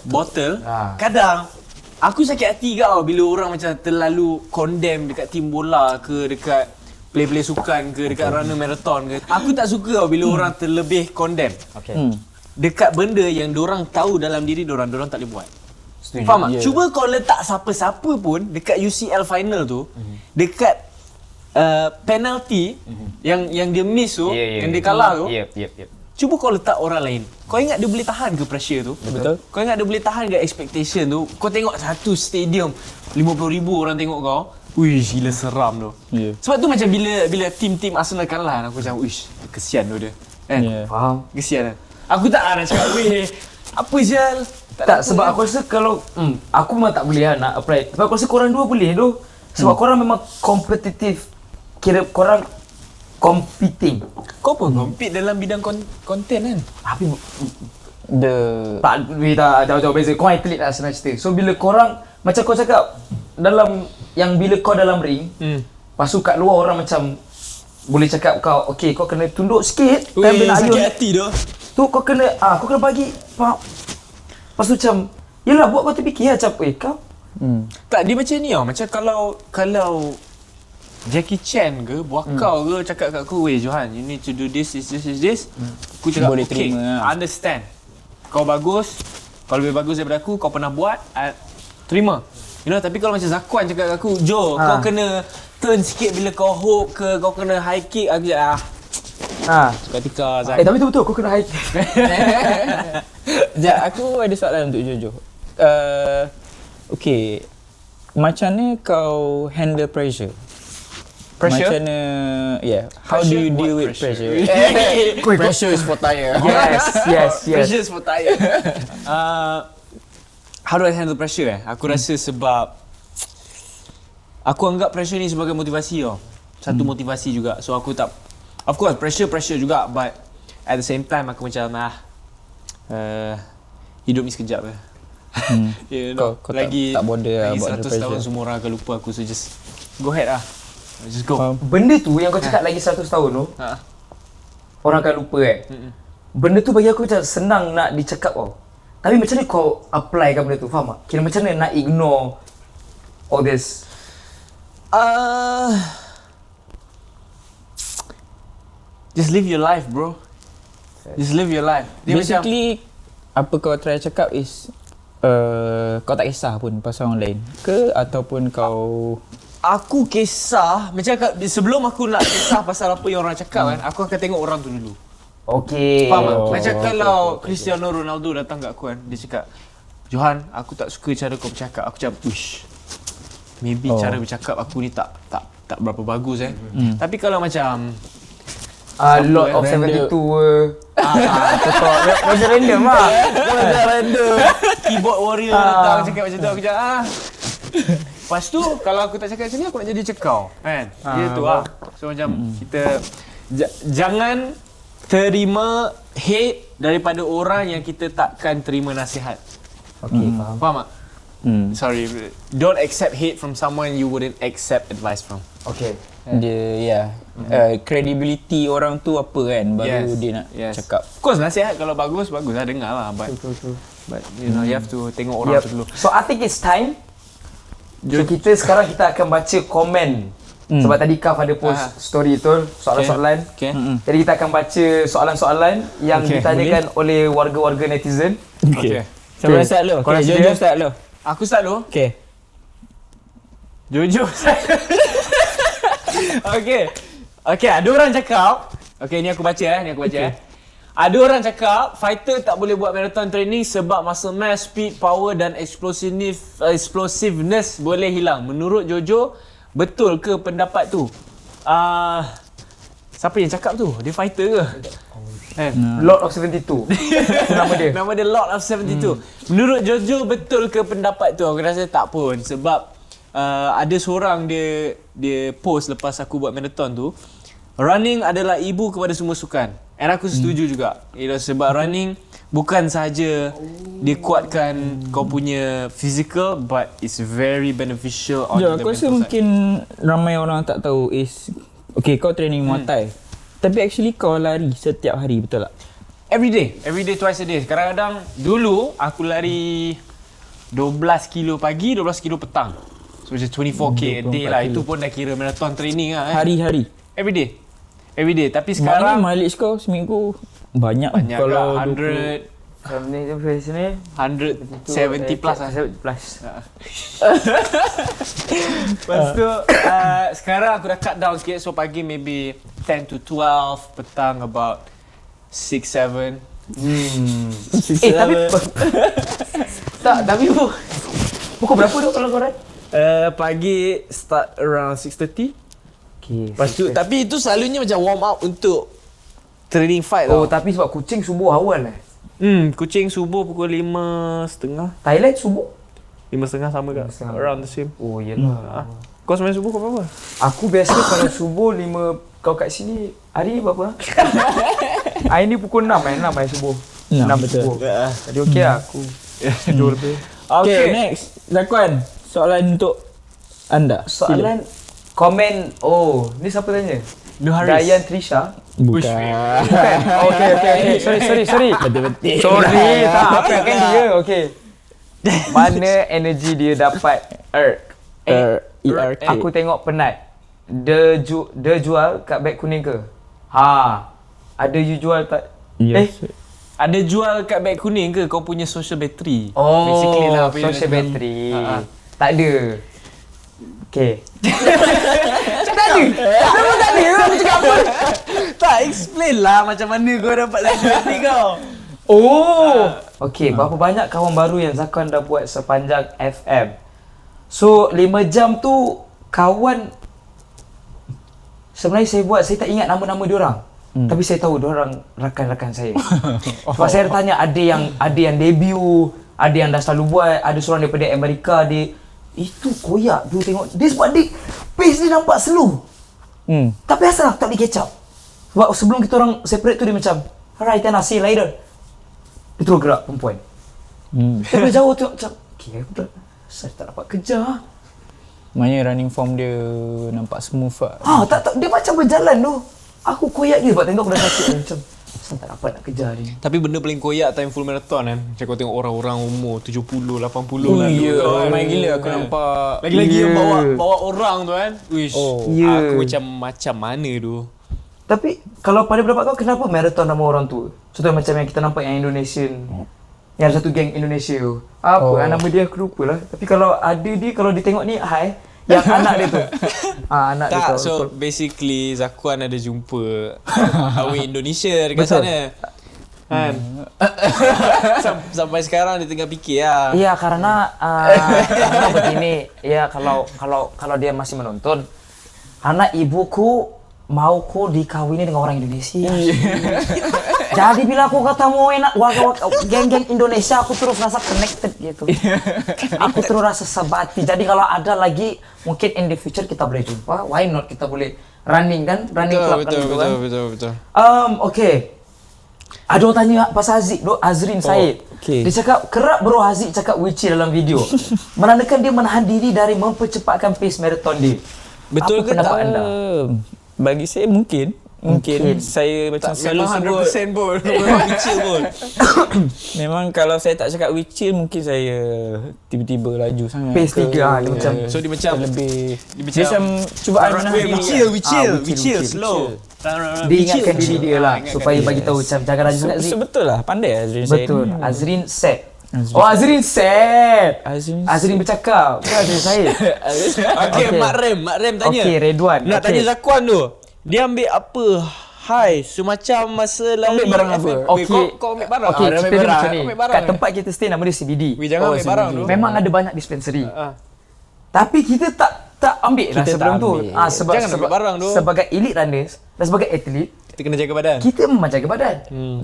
Speaker 3: Bottle.
Speaker 2: Ha.
Speaker 3: Kadang aku sakit hati kau bila orang macam terlalu condemn dekat tim bola ke dekat play-play sukan ke dekat runner marathon ke. Aku tak suka tau bila orang terlebih condemn
Speaker 2: Okay.
Speaker 3: dekat benda yang diorang tahu dalam diri diorang tak boleh buat.
Speaker 2: Setuju.
Speaker 3: Faham tak?
Speaker 4: Yeah.
Speaker 3: Cuba kau letak siapa-siapa pun dekat UCL final tu, dekat penalty yang dia miss tu, yang dia kalah tu.
Speaker 2: Yep.
Speaker 3: Cuba kau letak orang lain. Kau ingat dia boleh tahan ke pressure tu?
Speaker 4: Betul.
Speaker 3: Kau ingat dia boleh tahan ke expectation tu? Kau tengok satu stadium 50,000 orang tengok kau. Uish, gila seram tu.
Speaker 4: Yeah.
Speaker 3: Sebab tu macam bila tim Arsenal kalah, aku macam uish, kesian tu dia. Kan?
Speaker 4: Yeah.
Speaker 2: Faham?
Speaker 3: Kesian kan? Aku tak nak cakap weh. Apa sial?
Speaker 2: Tak, sebab aku rasa kalau aku memang tak boleh lah nak apply. Sebab aku rasa korang dua boleh tu. Sebab korang memang kompetitif. Kira korang competing.
Speaker 3: Kau pun compete dalam bidang konten kan?
Speaker 2: Tapi
Speaker 4: The
Speaker 2: tak jauh-jauh beza. Kau atlet lah senang cerita. So bila korang macam kau cakap dalam yang bila kau dalam ring, lepas tu kat luar orang macam boleh cakap kau, okay kau kena tunduk sikit. Time dia nak ayun.
Speaker 3: Sakit hati tu.
Speaker 2: Tu kau kena bagi faham. Lepas tu macam yelah buat kau terfikir lah macam kau
Speaker 3: Tak, dia macam ni tau. Macam kalau Jackie Chan ke, Buakau ke cakap kat aku, weh Johan, you need to do this. Aku cakap,
Speaker 4: Boleh
Speaker 3: okay,
Speaker 4: terima lah.
Speaker 3: understand. Kau bagus, kau lebih bagus daripada aku, kau pernah buat, terima. You know, tapi kalau macam Zakuan cakap kat aku, Jo, kau kena turn sikit bila kau hook ke, kau kena high kick, aku cakap, suka tika Zak.
Speaker 2: tapi tu betul kau kena high kick.
Speaker 4: Sekejap, aku ada soalan untuk Jojo. Okay, macam mana kau handle pressure?
Speaker 3: Pressure?
Speaker 4: Macam mana, how do you deal with pressure? Pressure is for tire.
Speaker 2: yes.
Speaker 3: Pressure for tire. How do I handle pressure? Aku rasa sebab aku anggap pressure ni sebagai motivasi tau. Satu motivasi juga. So aku tak, of course pressure juga, but at the same time aku macam hidup ni sekejap je. You know,
Speaker 4: Kau tak bother lah
Speaker 3: lagi
Speaker 4: about the
Speaker 3: 100 tahun
Speaker 4: pressure.
Speaker 3: semua orang akan lupa aku, so just go ahead lah. Just go.
Speaker 2: Benda tu yang kau cakap lagi 100 tahun tu, orang akan lupa Benda tu bagi aku macam senang nak dicakap tau. Tapi macam mana kau apply kan benda tu, faham tak? Kira macam mana nak ignore all this?
Speaker 3: Just live your life, bro. Just live your life. Dia
Speaker 4: Basically, apa kau try cakap is kau tak kisah pun pasal orang lain ke, ataupun kau
Speaker 3: aku kisah macam sebelum aku nak kisah pasal apa yang orang cakap kan, aku akan tengok orang tu dulu.
Speaker 2: Okay.
Speaker 3: Faham tak?
Speaker 4: Oh,
Speaker 3: Macam
Speaker 4: okay,
Speaker 3: kalau Cristiano Ronaldo datang kat aku kan, dia cakap, Johan, aku tak suka cara kau bercakap. Aku macam, uish, maybe cara bercakap aku ni tak berapa bagus Tapi kalau macam
Speaker 2: Lord of 72 Betul. Macam random lah.
Speaker 3: Macam random. Keyboard warrior datang cakap macam tu, aku cakap Lepas tu kalau aku tak cakap macam ni, aku nak jadi cekau kan. Dia tu lah. So macam kita jangan terima hate daripada orang yang kita takkan terima nasihat.
Speaker 2: Okay, faham.
Speaker 3: Faham tak? Sorry, don't accept hate from someone you wouldn't accept advice from.
Speaker 2: Okay.
Speaker 4: Dia credibility orang tu apa kan, baru dia nak cakap.
Speaker 3: Of course nasihat kalau bagus lah, dengar lah. But you know, you have to tengok orang tu dulu.
Speaker 2: So I think it's time. So sekarang kita akan baca komen. Sebab tadi Kaf ada post story tu, soalan-soalan.
Speaker 3: Okay.
Speaker 2: Jadi kita akan baca soalan-soalan yang ditanyakan oleh warga-warga netizen.
Speaker 3: Okay.
Speaker 4: Siapa nak start dulu? Okay, Jojo start dulu.
Speaker 3: Aku start dulu.
Speaker 4: Okay.
Speaker 3: Jojo. Okay, ada orang cakap. Okay, ni aku baca Ada orang cakap fighter tak boleh buat marathon training sebab muscle mass, speed, power dan explosiveness boleh hilang. Menurut Jojo, betul ke pendapat tu? Siapa yang cakap tu? Dia fighter ke?
Speaker 2: Lord of 72. Itu nama dia.
Speaker 3: Nama dia Lord of 72. Menurut Jojo, betul ke pendapat tu? Aku rasa tak pun. Sebab ada seorang dia post lepas aku buat marathon tu, running adalah ibu kepada semua sukan. And aku setuju juga. Sebab running bukan sahaja dia kuatkan kau punya physical, but it's very beneficial on the
Speaker 4: Aku rasa
Speaker 3: mental
Speaker 4: mungkin ramai orang tak tahu is okay, kau training Muay Thai. Tapi actually kau lari setiap hari, betul tak?
Speaker 3: Every day twice a day. Kadang-kadang dulu aku lari 12 kilo pagi, 12 kilo petang. So macam 24k a day lah. Itu pun dah kira marathon training lah.
Speaker 4: Hari-hari?
Speaker 3: Every day. Tapi sekarang
Speaker 4: mileage kau seminggu banyak kalau
Speaker 3: lah, 100
Speaker 2: Ni sini
Speaker 3: 170 plus lah.
Speaker 2: 70 plus.
Speaker 3: Lepas tu sekarang aku dah cut down sikit. So pagi maybe 10 to 12, petang about 6-7.
Speaker 2: Tapi pukul berapa tu kalau kau ride?
Speaker 3: Pagi start around 6:30.
Speaker 2: Okay.
Speaker 3: Lepas tu, tapi itu selalunya macam warm up untuk training fight
Speaker 2: Oh,
Speaker 3: tau.
Speaker 2: tapi sebab kucing subuh awal
Speaker 3: Kucing subuh pukul 5.30.
Speaker 2: Thailand subuh?
Speaker 3: 5.30 sama ke?
Speaker 2: 5.30.
Speaker 3: Around the same.
Speaker 2: Oh, yelah.
Speaker 3: Kau semain subuh kau berapa?
Speaker 2: Aku biasa kalau subuh 5. Kau kat sini hari ni berapa? Hari ni pukul 6 subuh.
Speaker 4: 6
Speaker 2: betul. Subuh. Jadi okey lah aku. Tidur lebih.
Speaker 4: Okay, next. Zakwan, soalan untuk anda.
Speaker 2: Soalan komen. Oh, ni siapa tanya?
Speaker 3: Nuharis.
Speaker 2: Dayan Trisha.
Speaker 4: Bukan.
Speaker 2: Bukan. Okay. Sorry.
Speaker 4: Betul-betul.
Speaker 2: Sorry, tak apa kan dia. Okay. Mana energi dia dapat? ERK. Aku tengok penat. Dia jual kat beg kuning ke? Ada you jual tak?
Speaker 4: Yes.
Speaker 3: Ada jual kat beg kuning ke kau punya social battery?
Speaker 2: Oh,
Speaker 3: basically lah apa
Speaker 2: social
Speaker 3: yang
Speaker 2: battery. Tak ada. Okay. Tak ada. Memang tak ada. Aku cakap apa?
Speaker 3: Tak, explain lah macam mana kau dapat social battery kau.
Speaker 2: Oh. Okay, berapa banyak kawan baru yang Zakwan dah buat sepanjang FM? So, 5 jam tu kawan sebenarnya saya tak ingat nama-nama diorang. Tapi saya tahu diorang rakan-rakan saya. Sebab saya tanya ada yang debut, ada yang dah selalu buat, ada seorang daripada Amerika dia itu koyak tu tengok. Dia sebab dia pace dia nampak slow. Tapi asal aku tak boleh catch up. Sebab sebelum kita orang separate tu dia macam alright, Tana, see you later. Dia terus gerak perempuan. Tapi jauh tengok macam okay, aku saya tak dapat kejar.
Speaker 4: Maknanya running form dia nampak smooth lah.
Speaker 2: Tak dia macam berjalan tu. Aku koyak dia sebab tengok aku dah sakit macam saya tak dapat nak kejar dia.
Speaker 3: Tapi benda paling koyak time full marathon kan. Macam kau tengok orang-orang umur 70, 80 lah.
Speaker 4: Main gila aku nampak.
Speaker 3: Lagi-lagi yang bawa orang tu kan. Wish. Aku macam mana tu.
Speaker 2: Tapi kalau pada pendapat kau, kenapa marathon nama orang tu? Contoh macam yang kita nampak yang Indonesian. Yang ada satu geng Indonesia tu. Nama dia aku lupa lah. Tapi kalau ada dia, kalau dia tengok ni, yang anak dia tu. Anak dia tu.
Speaker 3: So basically Zakwan ada jumpa away Indonesia dekat sana. Kan? Sampai sekarang dia tengah fikir lah.
Speaker 2: Ya, karena begini. Ya, kalau dia masih menonton. Karena ibuku mau kau dikawini dengan orang Indonesia. Jadi bila aku ketemu geng-geng Indonesia, aku terus rasa connected gitu. Aku terus rasa sebati. Jadi kalau ada lagi mungkin in the future kita boleh jumpa, why not kita boleh running club kan gitu kan.
Speaker 3: Betul.
Speaker 2: Okay. Ada orang tanya pasal Azrin Said.
Speaker 4: Okay.
Speaker 2: Dia cakap kerap bro Haziq cakap Wichi dalam video. Menandakan dia menahan diri dari mempercepatkan pace marathon dia.
Speaker 3: Betul
Speaker 2: apa
Speaker 3: ke
Speaker 2: pendapat
Speaker 3: tak?
Speaker 2: anda?
Speaker 4: Bagi saya mungkin saya macam selalu sebut
Speaker 3: 100% pun. Kecil pun.
Speaker 4: memang kalau saya tak cakap wicil mungkin saya tiba-tiba laju sangat.
Speaker 2: Pace 3 dia macam
Speaker 3: So dia macam
Speaker 4: lebih
Speaker 3: dia
Speaker 4: dia macam cubaan menahan diri.
Speaker 3: Wicil slow.
Speaker 2: dia ingatkan diri dia lah supaya bagi tahu macam jangan laju sangat Zik.
Speaker 4: Betul lah, pandai Azrin Said.
Speaker 2: Betul. Azrin set.
Speaker 4: Azrin.
Speaker 2: Oh Azrin set.
Speaker 4: Azrin
Speaker 2: Azrin bercakap. Bukan Azrin Said.
Speaker 3: Okay, Mak Rem tanya.
Speaker 2: Okay, Redwan.
Speaker 3: Nak tanya Zakwan tu. Dia ambil apa? Hai, semacam masa lari.
Speaker 4: Ambil barang apa?
Speaker 2: Okay.
Speaker 3: Kau ambil barang.
Speaker 2: Okay,
Speaker 3: dia
Speaker 2: cerita
Speaker 3: ambil
Speaker 2: dia
Speaker 3: barang.
Speaker 2: macam ni.
Speaker 3: Kau ambil barang.
Speaker 2: Kat tempat kita stay nama dia CBD.
Speaker 3: Weh, jangan ambil barang tu.
Speaker 2: Memang ada banyak dispensary. Tapi kita tak ambil lah
Speaker 4: Kita
Speaker 2: sebelum
Speaker 4: tak
Speaker 2: tu.
Speaker 4: ambil.
Speaker 3: Jangan ambil barang tu.
Speaker 2: Sebagai elite runners dan sebagai atlet,
Speaker 3: Kita kena jaga badan.
Speaker 2: kita memang jaga badan.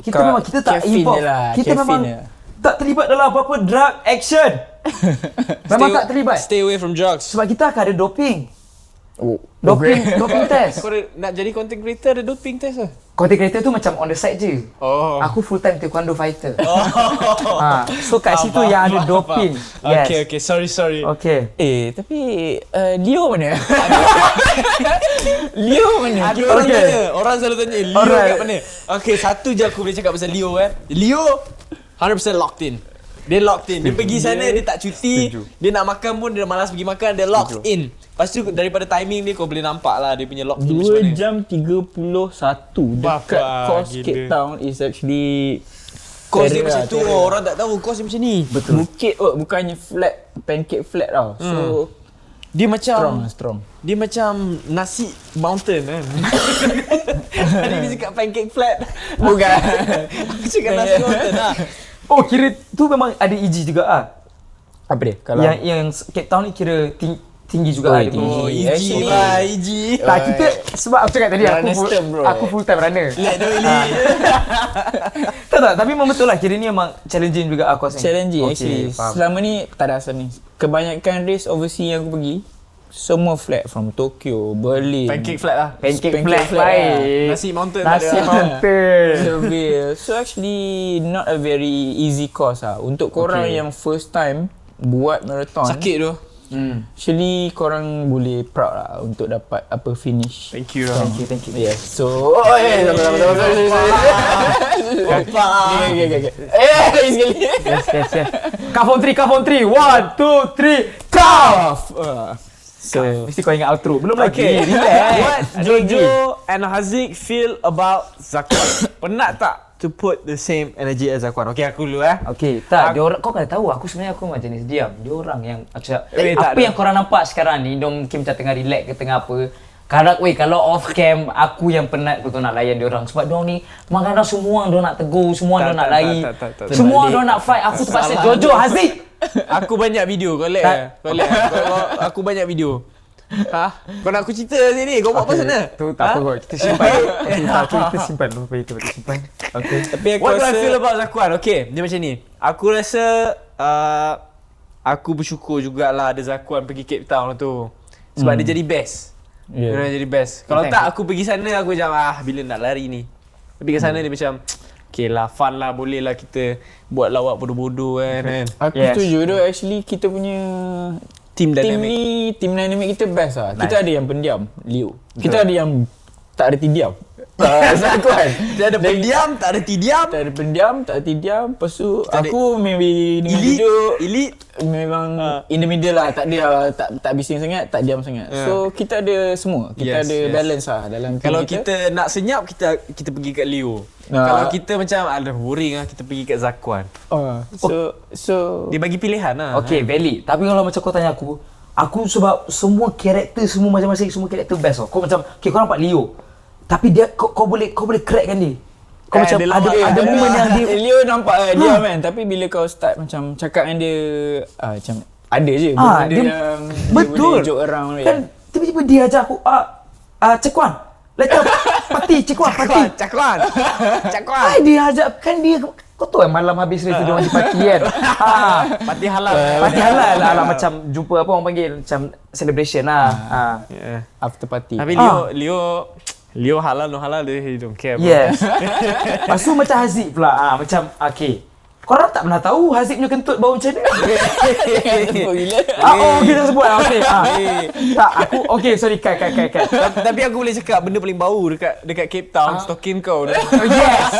Speaker 2: Kita
Speaker 4: Ka-
Speaker 2: memang kita tak
Speaker 4: caffeine
Speaker 2: involve.
Speaker 4: je lah,
Speaker 2: Kita
Speaker 4: caffeine
Speaker 2: memang
Speaker 4: je.
Speaker 2: tak terlibat dalam apa-apa drug action. Memang tak terlibat.
Speaker 3: Stay away from drugs.
Speaker 2: Sebab kita akan ada doping.
Speaker 4: Oh,
Speaker 2: Doping test.
Speaker 3: Kau nak jadi content creator ada doping test lah.
Speaker 2: Content creator tu macam on the side je.
Speaker 3: Oh.
Speaker 2: Aku full time taekwondo fighter. So kat situ yang ada doping. Yes.
Speaker 3: Okay. Sorry.
Speaker 2: Okay.
Speaker 4: tapi Leo mana? Leo mana?
Speaker 3: Ada orang
Speaker 2: Okay.
Speaker 3: tanya. Orang selalu tanya Leo
Speaker 2: Alright.
Speaker 3: kat mana? Okay, satu je aku boleh cakap pasal Leo Leo 100% locked in. Dia locked in. Dia pergi sana, dia tak cuti. Dia nak makan pun dia malas pergi makan, dia locked in. Lepas tu daripada timing dia kau boleh nampak lah dia punya locked in macam
Speaker 4: 2
Speaker 3: mana.
Speaker 4: jam 31 dekat
Speaker 3: Bapa,
Speaker 4: course
Speaker 3: gila.
Speaker 4: Cape Town is actually
Speaker 3: Kos dia
Speaker 4: terror
Speaker 3: macam
Speaker 4: lah,
Speaker 3: tu,
Speaker 4: terror.
Speaker 3: orang tak tahu kos dia macam ni.
Speaker 4: Betul. Bukit bukannya flat, pancake flat tau. So
Speaker 3: Dia macam
Speaker 4: strong.
Speaker 3: Dia macam nasi mountain kan. Tadi dia cakap pancake flat.
Speaker 4: Bukan.
Speaker 3: Aku cakap nasi mountain lah.
Speaker 2: Oh, kira tu memang ada EG juga ah.
Speaker 4: Apa dia? Kalau
Speaker 2: Yang Cape Town ni kira tinggi juga ah. dia punya
Speaker 3: Oh,
Speaker 2: EG.
Speaker 3: EG
Speaker 4: Actually-
Speaker 3: lah, EG.
Speaker 2: Tak, kita sebab aku cakap tadi
Speaker 4: Runner term, bro.
Speaker 2: aku full time runner.
Speaker 3: Let no elite.
Speaker 2: Tak, tapi memang betul lah. Kira ni memang challenging juga aku rasa.
Speaker 4: challenging
Speaker 2: Okay,
Speaker 4: actually.
Speaker 2: faham.
Speaker 4: Selama ni tak ada asal ni. Kebanyakan race overseas yang aku pergi semua flat from Tokyo, Berlin.
Speaker 3: Pancake flat lah.
Speaker 2: Pancake
Speaker 4: Pancake
Speaker 2: flat
Speaker 4: flat
Speaker 2: baik.
Speaker 3: Nasi mountain tak
Speaker 2: Nasi
Speaker 3: ada.
Speaker 2: mountain.
Speaker 4: Seville. So actually not a very easy course lah. Untuk korang
Speaker 2: Okay.
Speaker 4: yang first time buat marathon.
Speaker 3: Sakit tu.
Speaker 4: Actually korang boleh proud lah untuk dapat apa finish.
Speaker 3: Thank you.
Speaker 2: Thank you.
Speaker 4: Yes. So Okay. Sekali.
Speaker 2: Yes. Count on 3. 1, 2, 3. Count.
Speaker 4: So
Speaker 2: Mesti kau ingat outro. Belum
Speaker 3: Okay.
Speaker 2: lagi. Relax.
Speaker 3: What Jojo and Haziq feel about Zakwan? Penat tak to put the same energy as Zakwan? Okay, aku dulu
Speaker 2: Okay, tak. Dia orang, kau kena tahu aku sebenarnya aku memang jenis diam. Dia orang yang macam
Speaker 3: tak
Speaker 2: apa
Speaker 3: ada.
Speaker 2: yang korang nampak sekarang ni, dia mungkin macam tengah relax ke tengah apa. Kalau off cam aku yang penat betul nak layan dia orang sebab dia orang ni kadang semua dia nak tegur, semua dia nak lari. Semua dia nak fight. Aku terpaksa Jojo Haziq.
Speaker 3: Aku banyak video, kau lihat
Speaker 2: Tak.
Speaker 3: Kau lihat aku banyak video. Kau nak aku cerita sini? Kau buat apa sana?
Speaker 2: Tu tak apa kau. Kita simpan. Kita simpan dulu. Kita simpan. Okay.
Speaker 4: tapi aku
Speaker 3: What do I
Speaker 4: rasa
Speaker 3: feel about Zakwan? Okay, dia macam ni. Aku rasa aku bersyukur jugalah ada Zakwan pergi Cape Town tu. Sebab dia jadi best.
Speaker 4: Yeah.
Speaker 3: Dia jadi best. Kalau
Speaker 2: Thank
Speaker 3: tak aku pergi sana aku macam bila nak lari ni. Tapi kat sana dia macam okay lah, fun lah, boleh lah kita buat lawak bodoh-bodoh kan.
Speaker 4: Aku
Speaker 2: Yes.
Speaker 4: setuju tu actually kita punya
Speaker 3: Team
Speaker 4: team
Speaker 3: dynamic.
Speaker 4: ni team dynamic kita best lah. Kita ada yang pendiam, Leo. Kita ada yang tak ada tidiam. Zakwan.
Speaker 3: Dia ada pendiam, tak ada tidiam.
Speaker 4: Tak ada pendiam, tak ada tidiam. Lepas tu
Speaker 3: ada
Speaker 4: aku maybe dengan
Speaker 3: Elite,
Speaker 4: video
Speaker 3: elite.
Speaker 4: memang in the middle lah. Tak dia tak bising sangat, tak diam sangat. So kita ada semua. Kita
Speaker 3: Yes,
Speaker 4: ada
Speaker 3: yes.
Speaker 4: balance lah dalam team
Speaker 3: Kalau kita nak senyap, kita pergi kat Leo. Kalau kita macam ada boring lah, kita pergi kat Zakwan.
Speaker 4: so
Speaker 3: Dia bagi pilihan lah.
Speaker 2: Okay, valid. Tapi kalau macam kau tanya aku sebab semua karakter semua masing-masing semua karakter best tau. Kau macam kau nampak Leo. Tapi dia kau boleh crackkan dia. Kau macam
Speaker 3: dia lambat.
Speaker 2: ada moment yang dia
Speaker 4: Leo nampak diam kan, tapi bila kau start macam cakap dengan dia macam ada je benda
Speaker 2: dia
Speaker 4: yang
Speaker 2: betul.
Speaker 4: dia boleh joke around
Speaker 2: kan tiba-tiba dia ajar aku Cekuan Lepas parti cekuan parti.
Speaker 3: Cakwan.
Speaker 2: Hai dia ajak kan dia kau tahu malam habis race tu dia orang parti kan.
Speaker 3: Parti halal.
Speaker 2: Parti halal lah macam jumpa apa orang panggil macam celebration lah.
Speaker 3: Yeah.
Speaker 4: After party.
Speaker 3: Tapi Leo halal no halal dia don't care. Bro.
Speaker 2: Yes. Lepas tu macam Haziq pula. Macam okay. Korang tak pernah tahu Haziq punya kentut bau macam mana? Kita sebut lah. Okay. Tak, aku okay, sorry cut.
Speaker 3: Tapi aku boleh cakap benda paling bau dekat Cape Town stokin kau.
Speaker 2: Yes.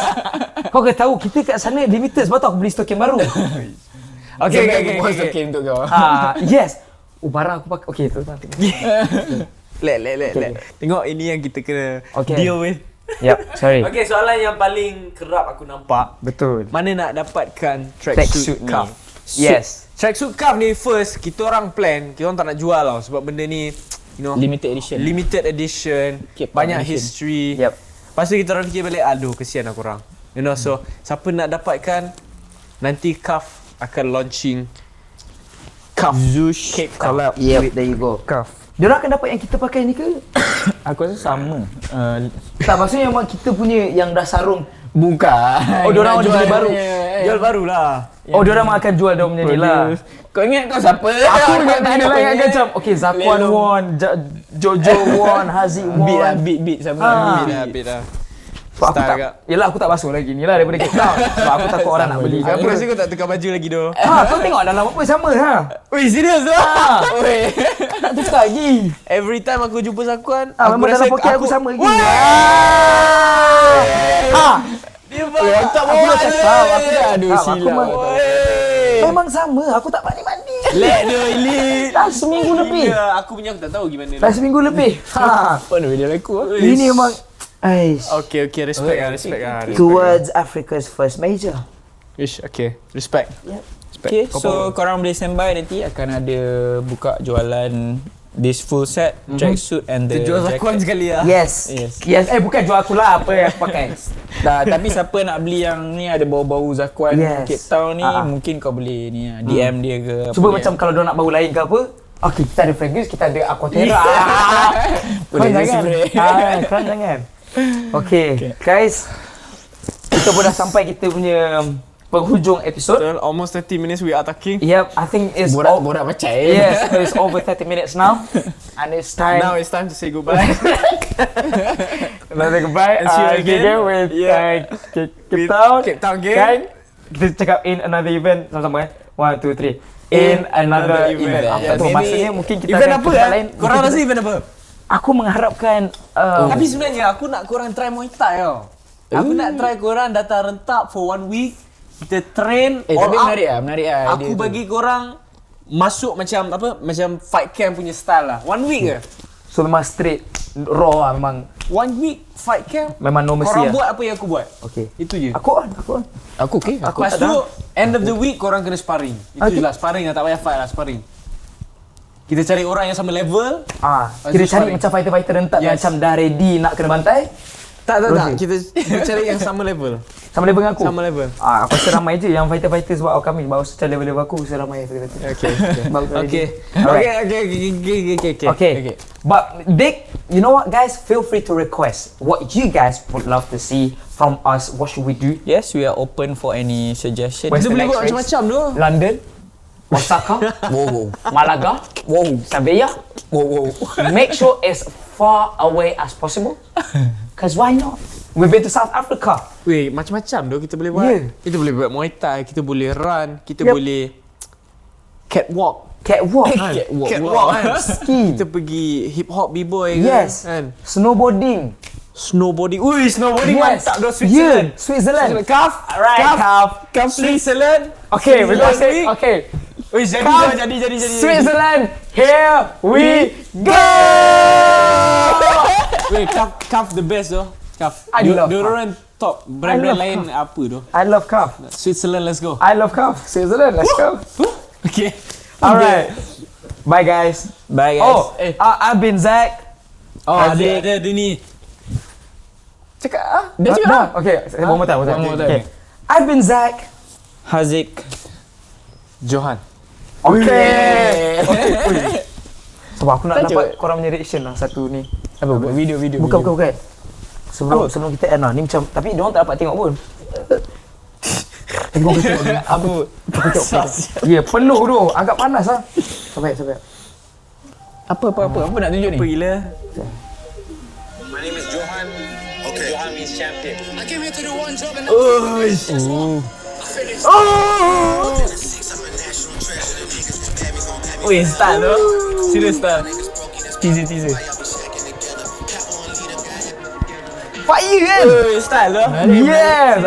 Speaker 2: Kau kena tahu kita kat sana limited sebab tu aku beli stokin baru.
Speaker 4: Okay. Okay untuk kau.
Speaker 2: Yes. Barang aku pakai. Okay, tu.
Speaker 3: Let. Tengok ini yang kita kena deal with.
Speaker 2: Yep, sorry.
Speaker 3: Okay, soalan yang paling kerap aku nampak.
Speaker 2: Betul.
Speaker 3: Mana nak dapatkan
Speaker 2: Tracksuit
Speaker 3: tracksuit
Speaker 2: ni.
Speaker 3: cuff?
Speaker 2: Yes.
Speaker 3: Tracksuit cuff ni first kita orang plan, kita orang tak nak jual tau sebab benda ni
Speaker 4: Limited edition.
Speaker 3: banyak
Speaker 4: edition.
Speaker 3: history.
Speaker 2: Yep.
Speaker 3: Lepas tu kita orang fikir balik, aduh kesian lah korang. So siapa nak dapatkan nanti cuff akan launching cuff
Speaker 4: Zush
Speaker 3: Cape Town.
Speaker 2: Yep, there you go.
Speaker 3: Cuff.
Speaker 2: Diorang akan dapat yang kita pakai ni ke?
Speaker 4: Aku rasa sama.
Speaker 2: Tak, maksudnya yang kita punya yang dah sarung.
Speaker 4: Bukan.
Speaker 2: Oh, diorang ada beli baru.
Speaker 3: Jual baru lah.
Speaker 2: Oh, diorang akan jual dia punya ni lah.
Speaker 4: Kau ingat kau siapa?
Speaker 2: Aku ingat tak ada lah yang akan macam okay, Zakwan won, Jojo won, Haziq won.
Speaker 4: Beat sama.
Speaker 3: Beat lah.
Speaker 2: Sebab aku tak, yelah aku tak basuh lagi ni lah daripada Cape Town. Sebab aku takut orang nak beli ke
Speaker 3: Aku
Speaker 2: apa.
Speaker 3: rasa kau tak tukar baju lagi doh.
Speaker 2: Kau tengok dalam apa sama ha.
Speaker 3: Weh, serius lah.
Speaker 2: Tak tukar lagi.
Speaker 3: Every time aku jumpa Zakwan, aku
Speaker 2: Memang
Speaker 3: rasa
Speaker 2: dalam poket aku sama lagi.
Speaker 3: Dia
Speaker 4: Aku tak bawa. Aku dah aduh silap.
Speaker 2: Memang sama, aku tak mandi.
Speaker 3: Let dia elite.
Speaker 2: Dah seminggu lebih.
Speaker 3: Ya, aku punya aku tak tahu gimana.
Speaker 2: Dah seminggu lebih.
Speaker 4: Mana video aku?
Speaker 2: Ini memang
Speaker 3: Okay, respect lah.
Speaker 2: towards Africa's first major.
Speaker 3: Ish, okay, respect.
Speaker 4: Okay, so korang boleh standby nanti akan ada buka jualan this full set, tracksuit and the
Speaker 3: Jual Zakwan
Speaker 4: jacket.
Speaker 3: sekali lah.
Speaker 2: Yes. Bukan jual aku lah apa yang aku pakai.
Speaker 4: Tapi siapa nak beli yang ni ada bau-bau Zakwan
Speaker 2: Yes.
Speaker 4: Cape Town ni, mungkin kau boleh ni DM dia ke apa.
Speaker 2: Cuba macam kalau dia nak bau lain ke apa. Okay, kita ada fragrance, kita ada Aquaterra.
Speaker 4: Boleh
Speaker 2: Korang jangan.
Speaker 4: spray.
Speaker 2: Korang jangan. Okay, guys. Kita pun dah sampai kita punya penghujung episod.
Speaker 3: Almost 30 minutes we are talking.
Speaker 2: Yep, I think it's
Speaker 4: borak macam
Speaker 2: Yes, it's over 30 minutes now. And it's time.
Speaker 3: Now it's time to say goodbye.
Speaker 2: Let's say goodbye.
Speaker 3: And see you again.
Speaker 2: With
Speaker 3: With Cape Town gang.
Speaker 2: Kan? Kita cakap in another event sama-sama 1, 2, 3. In another event. Apa tu maksudnya mungkin kita
Speaker 3: event
Speaker 2: akan
Speaker 3: apa
Speaker 2: tempat lain.
Speaker 3: Korang rasa event apa?
Speaker 2: Aku mengharapkan
Speaker 3: Tapi sebenarnya aku nak korang try Muay Thai tau. Aku nak try korang datang rentak for 1 week. Kita train all
Speaker 4: tapi
Speaker 3: out.
Speaker 4: menarik lah
Speaker 3: Aku bagi korang masuk macam apa? Macam fight camp punya style lah. 1 week ke?
Speaker 2: so memang straight raw lah memang
Speaker 3: 1 week fight camp.
Speaker 2: memang no mercy
Speaker 3: Korang
Speaker 2: lah.
Speaker 3: buat apa yang aku buat.
Speaker 2: Okay.
Speaker 3: Itu je.
Speaker 2: Aku on.
Speaker 4: Aku okay. Aku
Speaker 3: Lepas tu end of the week korang kena sparring. Itu je lah sparring lah, tak payah fight lah, sparring. Kita cari orang yang sama level.
Speaker 2: Kita cari
Speaker 3: sparring.
Speaker 2: macam fighter-fighter rentak
Speaker 3: Yes.
Speaker 2: macam dah ready nak kena bantai.
Speaker 3: Tak.
Speaker 2: Terus
Speaker 3: Kita cari yang sama level.
Speaker 2: Sama level dengan aku.
Speaker 3: Sama level.
Speaker 2: Aku rasa ramai je yang fighter-fighter sebab kami baru secara level aku rasa ramai fighter-fighter.
Speaker 3: Okay.
Speaker 2: Alright.
Speaker 3: Okay.
Speaker 2: But Dick, you know what guys? Feel free to request what you guys would love to see from us. What should we do?
Speaker 4: Yes, we are open for any suggestion.
Speaker 2: Where's
Speaker 3: Kita
Speaker 2: the
Speaker 3: boleh
Speaker 2: next
Speaker 3: buat
Speaker 2: race?
Speaker 3: macam-macam tu.
Speaker 2: London, Osaka,
Speaker 4: Wow.
Speaker 2: Malaga, Sevilla. Make sure it's far away as possible. Cause why not? We've been to South Africa.
Speaker 3: Weh, macam-macam tu kita boleh buat.
Speaker 2: Yeah.
Speaker 3: Kita boleh buat Muay Thai, kita boleh run, kita
Speaker 2: Yep.
Speaker 3: boleh catwalk.
Speaker 2: Catwalk.
Speaker 3: Catwalk kan.
Speaker 2: Ski.
Speaker 3: Kita pergi hip hop b-boy
Speaker 2: Yes.
Speaker 3: kan.
Speaker 2: Snowboarding.
Speaker 3: Snowboarding. Ui, snowboarding mantap doh
Speaker 2: Yeah.
Speaker 3: Switzerland.
Speaker 2: Switzerland.
Speaker 3: Cuff.
Speaker 2: Alright,
Speaker 3: Cuff Switzerland.
Speaker 2: Okay, we're gonna say, okay.
Speaker 3: Ui, jadi.
Speaker 2: Switzerland, here we go!
Speaker 3: Weh, Cuff the best doh. Cuff.
Speaker 2: I love
Speaker 3: Diorang top
Speaker 2: I
Speaker 3: brand-brand
Speaker 2: love
Speaker 3: lain apa doh.
Speaker 2: I love Cuff.
Speaker 3: Switzerland, let's go.
Speaker 2: I love Cuff. Switzerland, let's go.
Speaker 3: Okay.
Speaker 2: Alright. Bye guys.
Speaker 4: Bye guys.
Speaker 2: Oh, I've been Zach.
Speaker 3: Ada ni.
Speaker 2: Cakap
Speaker 4: Dah cakap
Speaker 2: dah. Okay, one more time.
Speaker 4: One more time.
Speaker 2: Okay. I've been Zach.
Speaker 4: Haziq.
Speaker 3: Johan.
Speaker 2: Okay. Sebab aku nak
Speaker 4: Tak
Speaker 2: dapat
Speaker 4: cuba.
Speaker 2: korang punya reaction lah satu ni.
Speaker 4: Apa? Video.
Speaker 2: Bukan. Sebelum kita end lah. Ni macam, tapi diorang tak dapat tengok pun. Tengok kita.
Speaker 4: Apa?
Speaker 2: Ya, penuh tu. Agak panas lah. Sampai.
Speaker 4: Apa nak tunjuk ni?
Speaker 1: Apa gila?
Speaker 5: My name is Johan. Okay. Johan means champion. I came here to do one job and
Speaker 1: Oi, style tu. Serius style.
Speaker 4: Teaser.
Speaker 2: Fire kan?
Speaker 1: Style tu.
Speaker 2: Yes!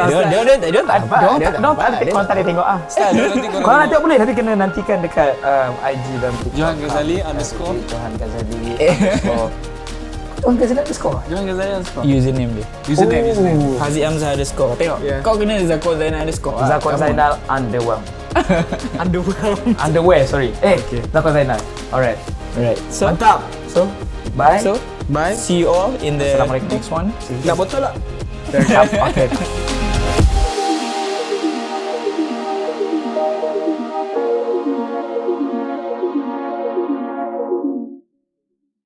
Speaker 4: Dia tak apa.
Speaker 2: Korang tak boleh tengok ah.
Speaker 1: Style tu nanti
Speaker 2: Korang nanti boleh, nanti kena nantikan dekat IG dan TikTok.
Speaker 1: Johan Ghazali underscore.
Speaker 2: Johan Ghazali underscore. Johan Ghazali underscore?
Speaker 1: Johan Ghazali underscore.
Speaker 4: Username dia.
Speaker 1: Username.
Speaker 4: Haziq Hamzah underscore. Tengok. Kau kena Zakwan Zainal underscore.
Speaker 2: Zakwan Zainal underwear, sorry. Zakwan Zainal. Alright.
Speaker 4: So,
Speaker 2: Mantap. So, bye.
Speaker 4: bye. See you all in the
Speaker 2: Assalamualaikum.
Speaker 4: next one.
Speaker 1: Nak botol tak?
Speaker 2: Okay.